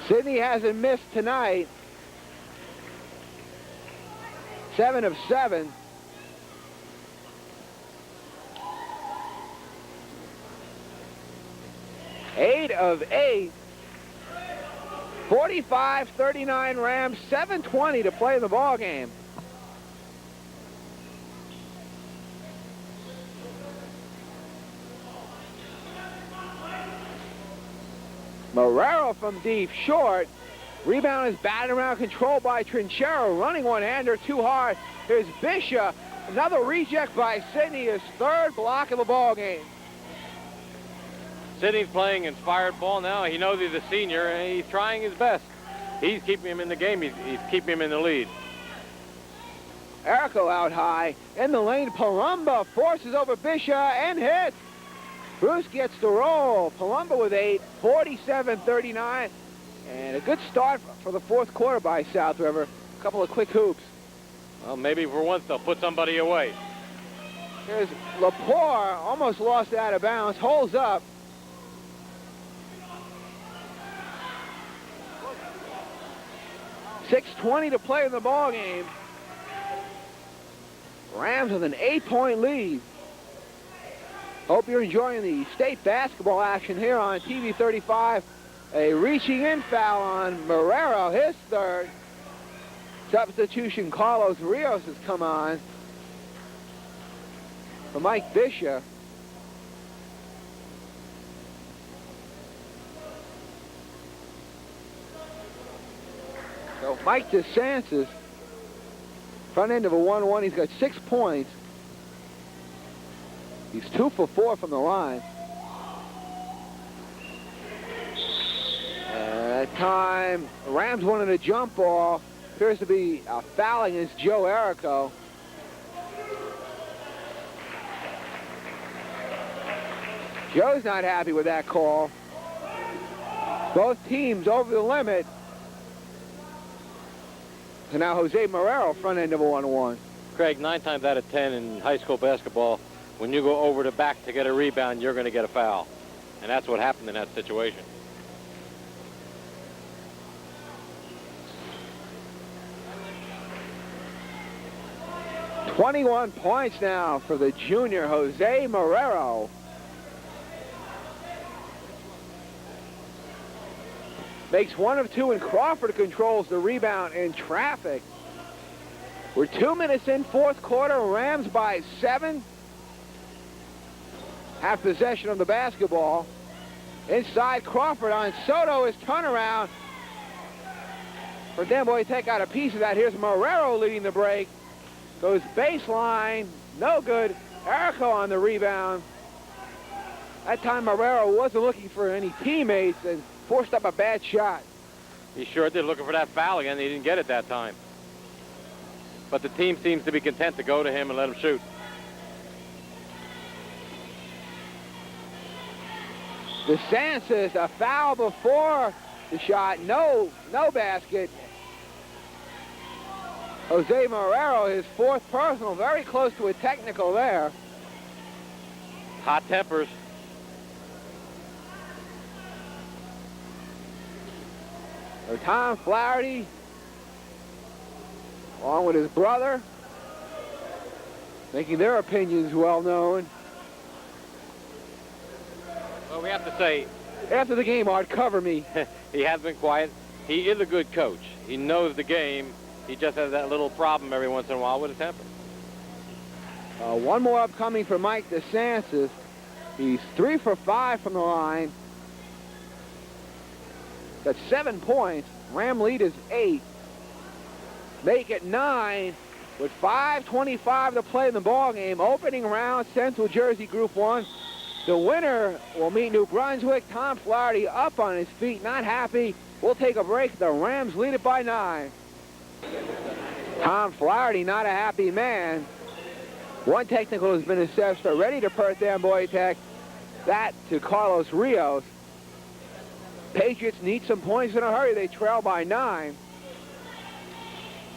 Sydney hasn't missed tonight. 7 of 7. Eight of 8. 45-39 Rams. 7:20 to play the ball game. Marrero from deep, short. Rebound is batted around, controlled by Trinchero. Running one-hander too hard. Here's Bishop. Another reject by Sydney, his third block of the ball game. Sydney's playing inspired ball now. He knows he's a senior, and he's trying his best. He's keeping him in the game. He's keeping him in the lead. Erico out high. In the lane, Palumba forces over Bishop and hits. Bruce gets the roll. Palumba with 8, 47-39. And a good start for the fourth quarter by South River. A couple of quick hoops. Well, maybe for once they'll put somebody away. Here's Lepore, almost lost it out of bounds, holds up. .6:20 to play in the ball game. Rams with an 8-point lead. Hope you're enjoying the state basketball action here on TV 35. A reaching in foul on Marrero, his third. Substitution, Carlos Rios has come on for Mike Bishop. So Mike DeSantis, front end of a 1-1, he's got 6 points. He's 2 for 4 from the line. At time, Rams wanted a jump ball. Appears to be a foul against Joe Erico. Joe's not happy with that call. Both teams over the limit. So now Jose Marrero, front end of a 1-1. Craig, 9 times out of 10 in high school basketball, when you go over the back to get a rebound, you're going to get a foul. And that's what happened in that situation. "21 points now for the junior Jose Marrero. Makes 1 of 2, and Crawford controls the rebound in traffic. We're 2 minutes in, fourth quarter. Rams by 7. Have possession of the basketball. Inside, Crawford on Soto. His turnaround. For Amboy, take out a piece of that. Here's Marrero leading the break. Goes baseline. No good. Errico on the rebound. That time Marrero wasn't looking for any teammates and forced up a bad shot. He sure did, looking for that foul again. He didn't get it that time. But the team seems to be content to go to him and let him shoot. DeSantis, a foul before the shot. No basket. Jose Marrero, his 4th personal, very close to a technical there. Hot tempers. So Tom Flaherty, along with his brother, making their opinions well known. Well, we have to say, After the game, Art, cover me. he has been quiet. He is a good coach. He knows the game. He just has that little problem every once in a while with his temper. One more upcoming for Mike DeSantis. He's 3 for 5 from the line. That's 7 points. Ram lead is 8. Make it 9 with 5:25 to play in the ball game. Opening round, Central Jersey Group 1. The winner will meet New Brunswick. Tom Flaherty up on his feet, not happy. We'll take a break. The Rams lead it by 9. Tom Flaherty, not a happy man. 1 technical has been assessed already to Perth Amboy Tech. That to Carlos Rios. Patriots need some points in a hurry. They trail by 9.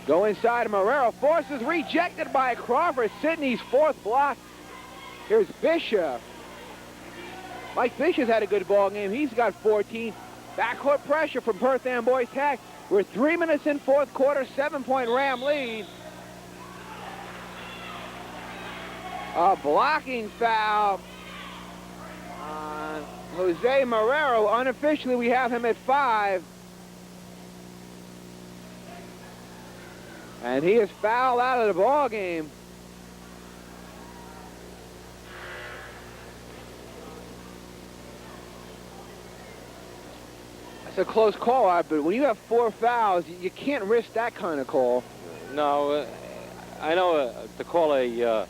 Go inside. Marrero forces, rejected by Crawford. Sidney's 4th block. Here's Bishop. Mike Bishop's had a good ball game. He's got 14. Backcourt pressure from Perth Amboy Tech. We're 3 minutes in, fourth quarter. 7-point Ram lead. A blocking foul on Jose Marrero. Unofficially, we have him at 5. And he is fouled out of the ball game. That's a close call, but when you have 4 fouls, you can't risk that kind of call. No, I know to call a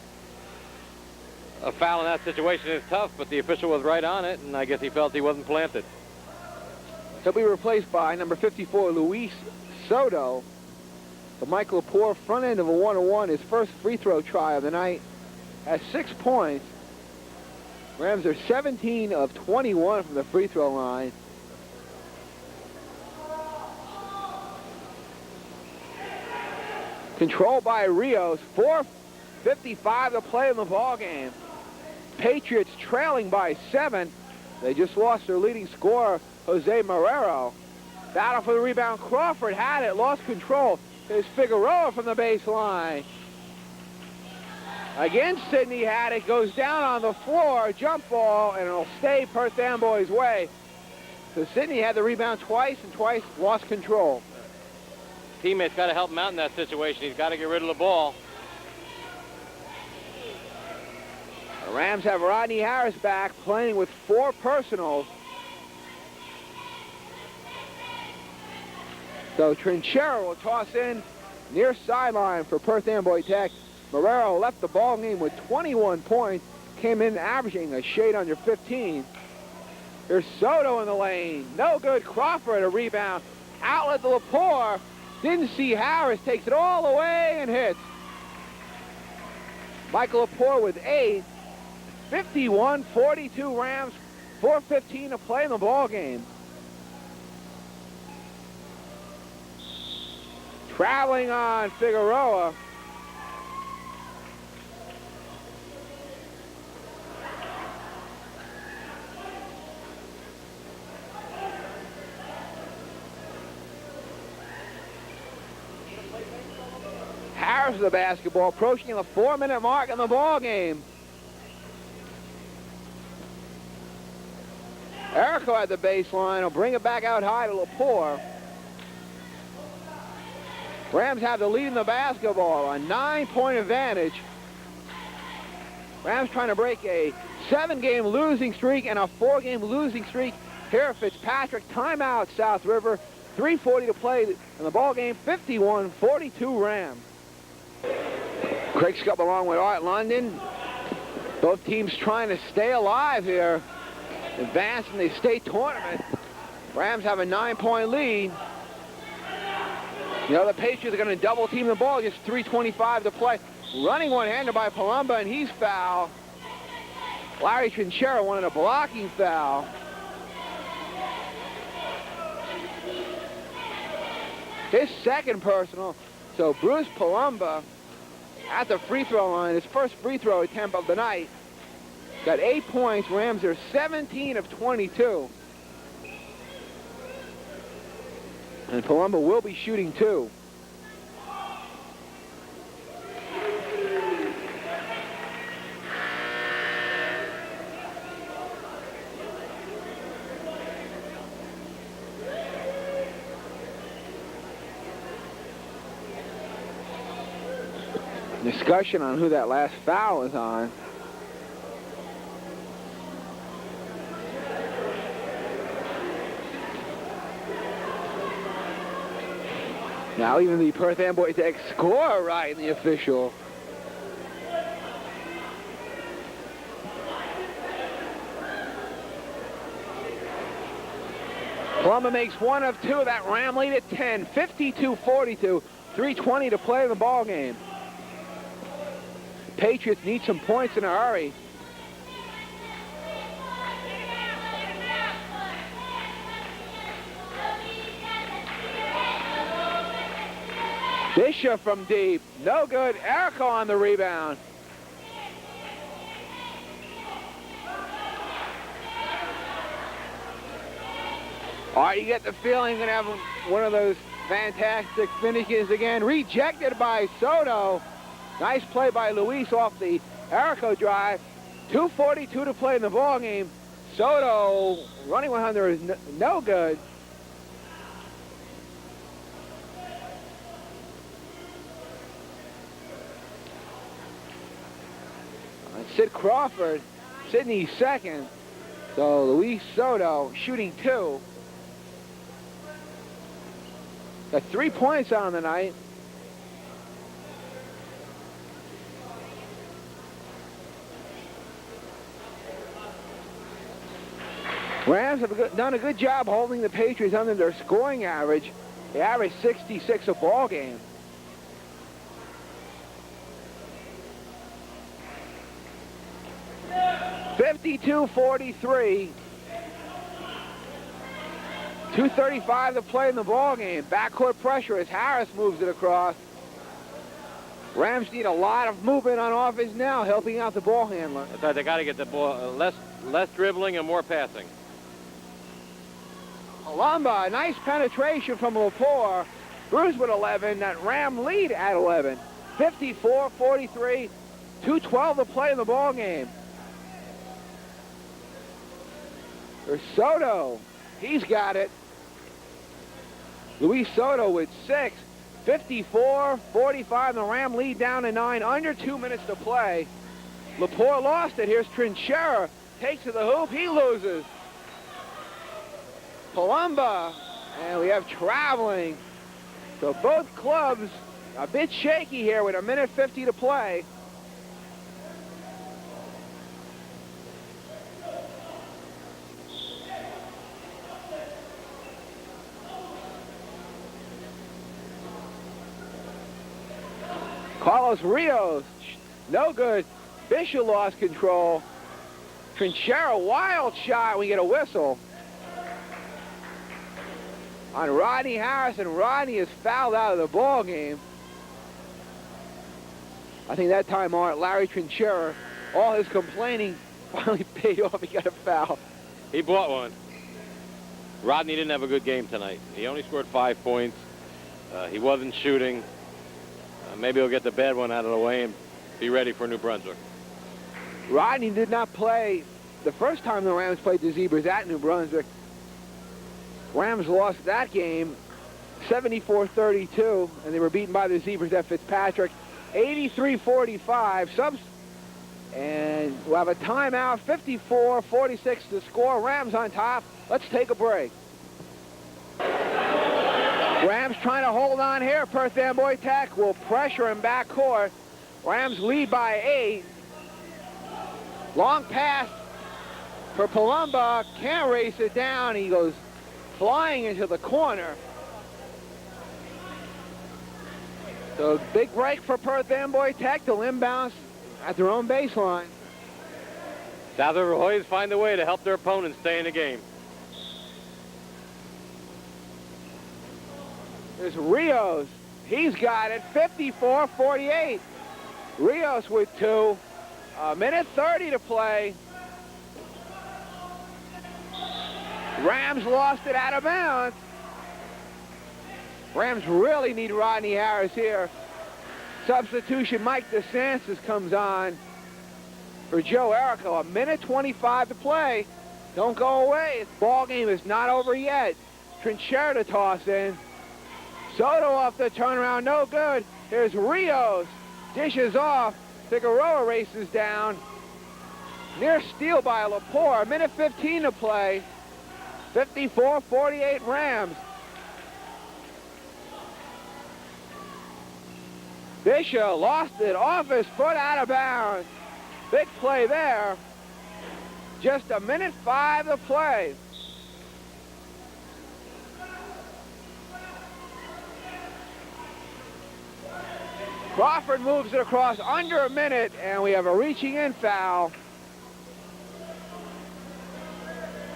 foul in that situation is tough, but the official was right on it, and I guess he felt he wasn't planted. He'll be replaced by number 54, Luis Soto. The Michael Lepore, front end of a 1-1, his first free throw try of the night, has 6 points. Rams are 17 of 21 from the free throw line. Controlled by Rios. 4:55 to play in the ball game. Patriots trailing by 7. They just lost their leading scorer, Jose Marrero. Battle for the rebound. Crawford had it, lost control. There's Figueroa from the baseline. Again, Sidney had it, goes down on the floor, jump ball, and it'll stay Perth Amboy's way. So Sidney had the rebound twice, and twice lost control. Teammates got to help him out in that situation. He's got to get rid of the ball. The Rams have Rodney Harris back, playing with 4 personals. So Trinchero will toss in near sideline for Perth Amboy Tech. Marrero left the ball game with 21 points, came in averaging a shade under 15. There's Soto in the lane. No good. Crawford a rebound. Outlet to Lepore. Didn't see Harris. Takes it all the way and hits. Michael Lepore with 8. 51-42 Rams. 4:15 to play in the ball game. Traveling on Figueroa. Harris with the basketball, approaching the 4-minute mark in the ball game. Erico at the baseline will bring it back out high to Lepore. Rams have the lead in the basketball, a 9-point advantage. Rams trying to break a 7-game losing streak and a 4-game losing streak here at Fitzpatrick. Timeout, South River. 3:40 to play in the ball game. 51-42 Rams. Craig Scup along with Art London. Both teams trying to stay alive here. Advance in the state tournament. Rams have a 9-point lead. You know, the Patriots are going to double team the ball. Just 3:25 to play. Running one-hander by Palumba, and he's fouled. Larry Trinchera wanted a blocking foul. His second personal. So Bruce Palumba at the free throw line, his first free throw attempt of the night. Got 8 points. Rams are 17 of 22. And Palumba will be shooting 2. Discussion on who that last foul is on. Now even the Perth Amboy Tech score right in the official. Palumba makes 1 of 2. That Ram lead at 10, 52-42. 3:20 to play in the ball game. Patriots need some points in a hurry. Bishop from deep. No good. Erico on the rebound. All right, you get the feeling you're going to have one of those fantastic finishes again. Rejected by Soto. Nice play by Luis off the Erico drive. 2:42 to play in the ball game. Soto running 100 is no good. Sid Crawford, Sidney's second. So Luis Soto shooting 2. Got 3 points on the night. Rams have done a good job holding the Patriots under their scoring average. They average 66 a ball game. (52-43). 2:35 to play in the ball game. Backcourt pressure as Harris moves it across. Rams need a lot of movement on offense now, helping out the ball handler. That's right. They got to get the ball less dribbling and more passing. Palumba, nice penetration from Lepore. Bruce with 11. That Ram lead at 11. 54-43. 2:12 to play in the ball game. There's Soto. He's got it. Luis Soto with 6. 54-45. The Ram lead down to 9. Under 2 minutes to play. Lepore lost it. Here's Trinchera. Takes to the hoop. He loses. Palumba. And we have traveling. So both clubs a bit shaky here with 1:50 to play. Carlos Rios, no good. Bishop lost control. Trinchera, wild shot. We get a whistle. on Rodney Harrison. Rodney is fouled out of the ball game. I think that time Larry Trinchera, all his complaining finally paid off. He got a foul. He bought one. Rodney didn't have a good game tonight. He only scored 5 points. He wasn't shooting. Maybe he'll get the bad one out of the way and be ready for New Brunswick. Rodney did not play the first time the Rams played the Zebras at New Brunswick. Rams lost that game 74-32, and they were beaten by the Zebras at Fitzpatrick 83-45. Subs, and we'll have a timeout, 54-46 to score. Rams on top. Let's take a break. Rams trying to hold on here. Perth Amboy Tech will pressure him backcourt. Rams lead by 8. Long pass for Palumba. Can't race it down. He goes flying into the corner. So big break for Perth Amboy Tech. They'll inbounds at their own baseline. South River always find a way to help their opponents stay in the game. There's Rios. He's got it. 54-48. Rios with 2. A minute 30 to play. Rams lost it out of bounds. Rams really need Rodney Harris here. Substitution, Mike DeSantis comes on for Joe Erico. A minute 25 to play. Don't go away. This ball game is not over yet. Trinchera to toss in. Soto off the turnaround, no good. Here's Rios. Dishes off. Figueroa races down. Near steal by Lepore. A minute 15 to play. 54-48 Rams. Bishop lost it off his foot, out of bounds. Big play there. Just a minute 5 to play. Crawford moves it across under a minute, and we have a reaching in foul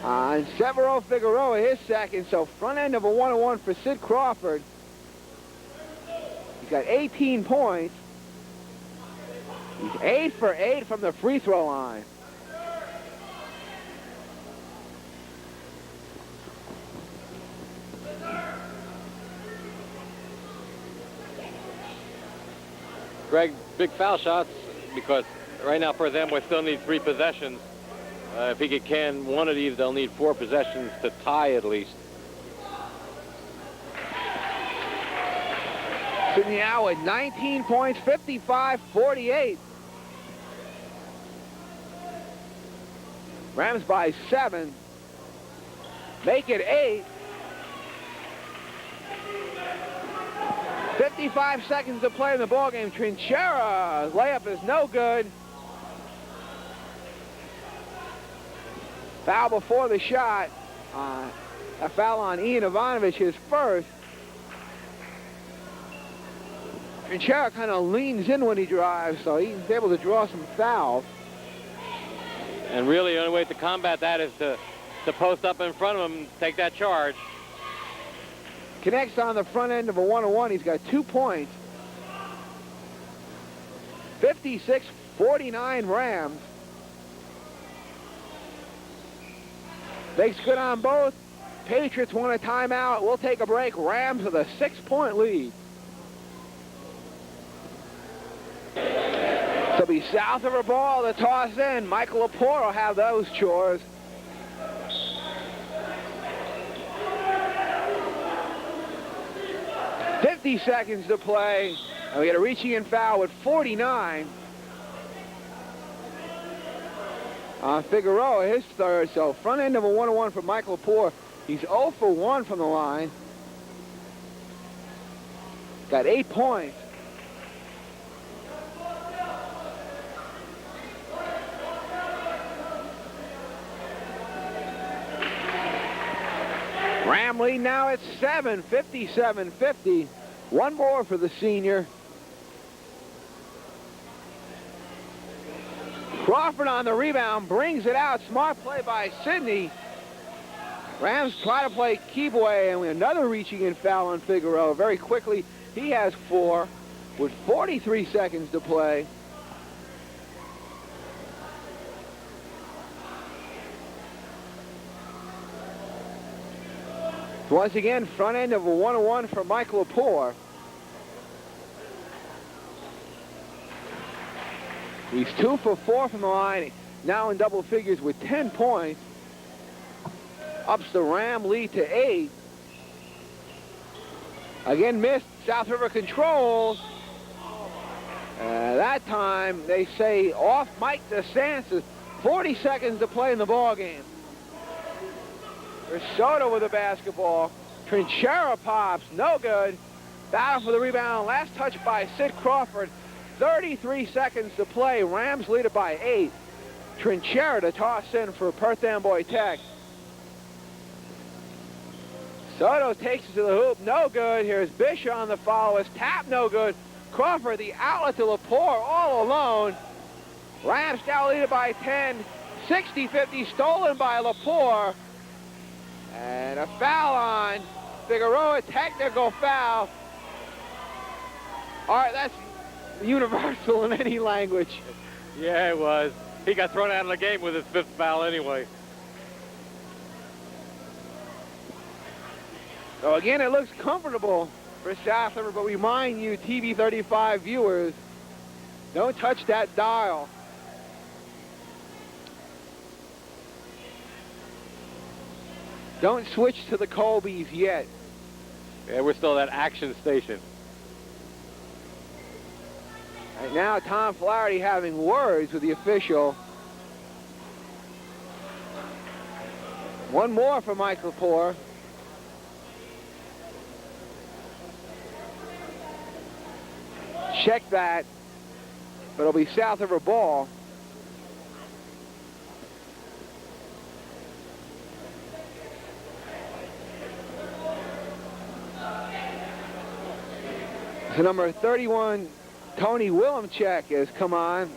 on Severo Figueroa, his second. So front end of a 1-on-1 for Sid Crawford. He's got 18 points. He's 8 for 8 from the free throw line. Greg, big foul shots, because right now Perth Amboy still needs 3 possessions. If he can one of these, they'll need 4 possessions to tie at least. Sidney Howe with 19 points, 55-48. Rams by 7. Make it 8. 55 seconds to play in the ballgame. Trinchera, layup is no good. Foul before the shot. A foul on Ian Ivanovich, his first. Trinchera kind of leans in when he drives, so he's able to draw some fouls. And really the only way to combat that is to post up in front of him, take that charge. Connects on the front end of a 1-on-1. He's got 2 points. 56-49 Rams. Makes good on both. Patriots want a timeout. We'll take a break. Rams with a 6-point lead. So it'll be South River ball to toss in. Michael Lepore will have those chores. Seconds to play, and we get a reaching in foul with 49 on Figueroa, his third. So front end of a 1-on-1 for Michael Lepore. He's 0 for 1 from the line. Got 8 points. Ram lead now at 7, 57-50. 1 more for the senior. Crawford on the rebound, brings it out. Smart play by Sidney. Rams try to play keep away, and another reaching in foul on Figueroa. Very quickly, he has 4 with 43 seconds to play. Once again, front end of a 1-1 for Mike Lepore. He's 2 for 4 from the line, now in double figures with 10 points. Ups the Ram lead to 8. Again missed. South River controls. That time they say off Mike DeSantis. 40 seconds to play in the ball game. Soto with the basketball. Trinchera pops, no good. Battle for the rebound. Last touch by Sid Crawford. 33 seconds to play. Rams lead it by 8. Trinchera to toss in for Perth Amboy Tech. Soto takes it to the hoop, no good. Here's Bishop on the follow. His tap, no good. Crawford, the outlet to Lepore, all alone. Rams now lead it by 10. 60-50, stolen by Lepore. And a foul on Figueroa, technical foul. All right, that's universal in any language. Yeah, it was. He got thrown out of the game with his 5th foul anyway. So again, it looks comfortable for South River, but we remind you, TV 35 viewers, don't touch that dial. Don't switch to the Colbys yet. Yeah, we're still at action station. Right now, Tom Flaherty having words with the official. One more for Mike Lepore. Check that, but it'll be South River ball. So number 31, Tony Willemcheck has come on.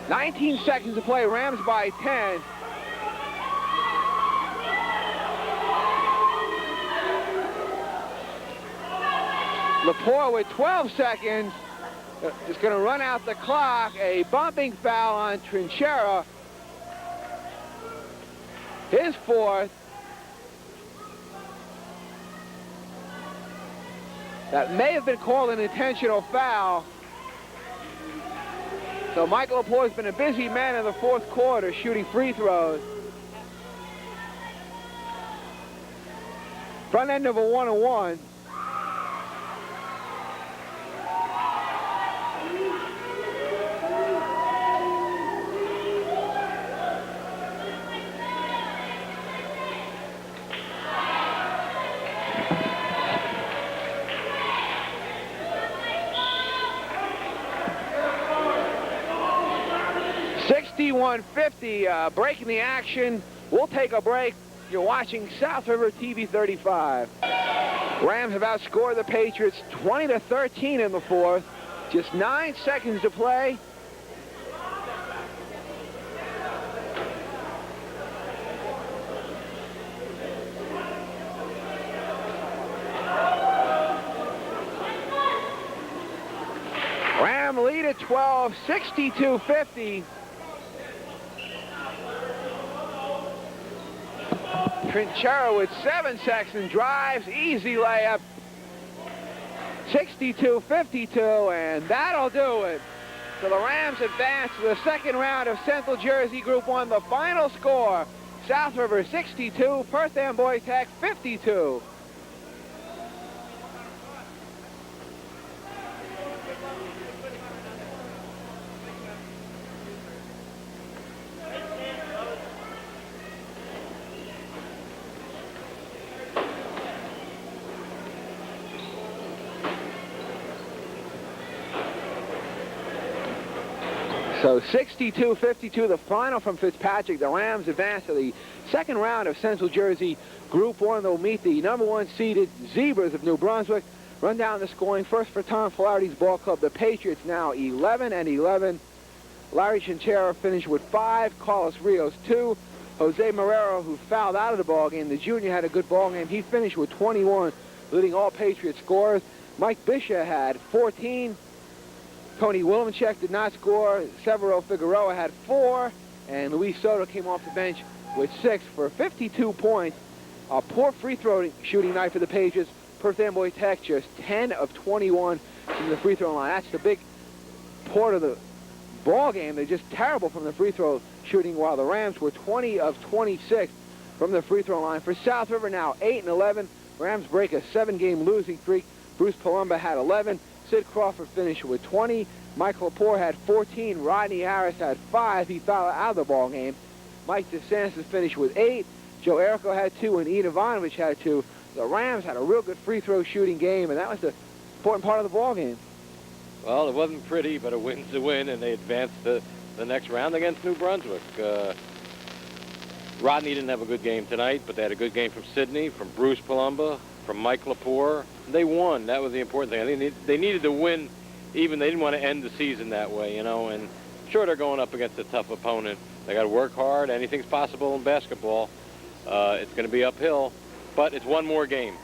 19 seconds to play, Rams by 10. Lepore with 12 seconds is going to run out the clock. A bumping foul on Trinchera. His 4th. That may have been called an intentional foul. So Michael Lepore has been a busy man in the 4th quarter shooting free throws. Front end of a 1-1. Breaking the action. We'll take a break. You're watching South River TV 35. Rams have outscored the Patriots 20-13 in the 4th. Just 9 seconds to play. Ram lead at 12, 62-50. Trinchera with 7 seconds, drives, easy layup. 62-52, and that'll do it. So the Rams advance to the 2nd round of Central Jersey Group 1. The final score, South River 62, Perth Amboy Tech 52. So 62-52, the final from Fitzpatrick. The Rams advance to the 2nd round of Central Jersey Group 1. They'll meet the number 1 seeded Zebras of New Brunswick. Run down the scoring. First for Tom Flaherty's ball club, the Patriots now 11-11. Larry Chinchero finished with 5. Carlos Rios 2. Jose Marrero, who fouled out of the ballgame, the junior, had a good ballgame. He finished with 21, leading all Patriot scorers. Mike Bisha had 14. Tony Willemchek did not score. Severo Figueroa had 4. And Luis Soto came off the bench with 6 for 52 points. A poor free throw shooting night for the Patriots. Perth Amboy Tech just 10 of 21 from the free throw line. That's the big part of the ball game. They're just terrible from the free throw shooting, while the Rams were 20 of 26 from the free throw line. For South River now 8 and 11. Rams break a 7-game losing streak. Bruce Palumba had 11. Sid Crawford finished with 20. Mike Lepore had 14. Rodney Harris had 5. He fouled out of the ball game. Mike DeSantis finished with 8. Joe Erico had 2, and Ian Ivanovich had 2. The Rams had a real good free throw shooting game, and that was the important part of the ball game. Well, it wasn't pretty, but a win's a win, and they advanced to the next round against New Brunswick. Rodney didn't have a good game tonight, but they had a good game from Sydney, from Bruce Palumba, from Mike Lepore. They won. That was the important thing. I think they needed to win, even they didn't want to end the season that way, you know. And sure, they're going up against a tough opponent. They got to work hard. Anything's possible in basketball. It's going to be uphill, but it's one more game.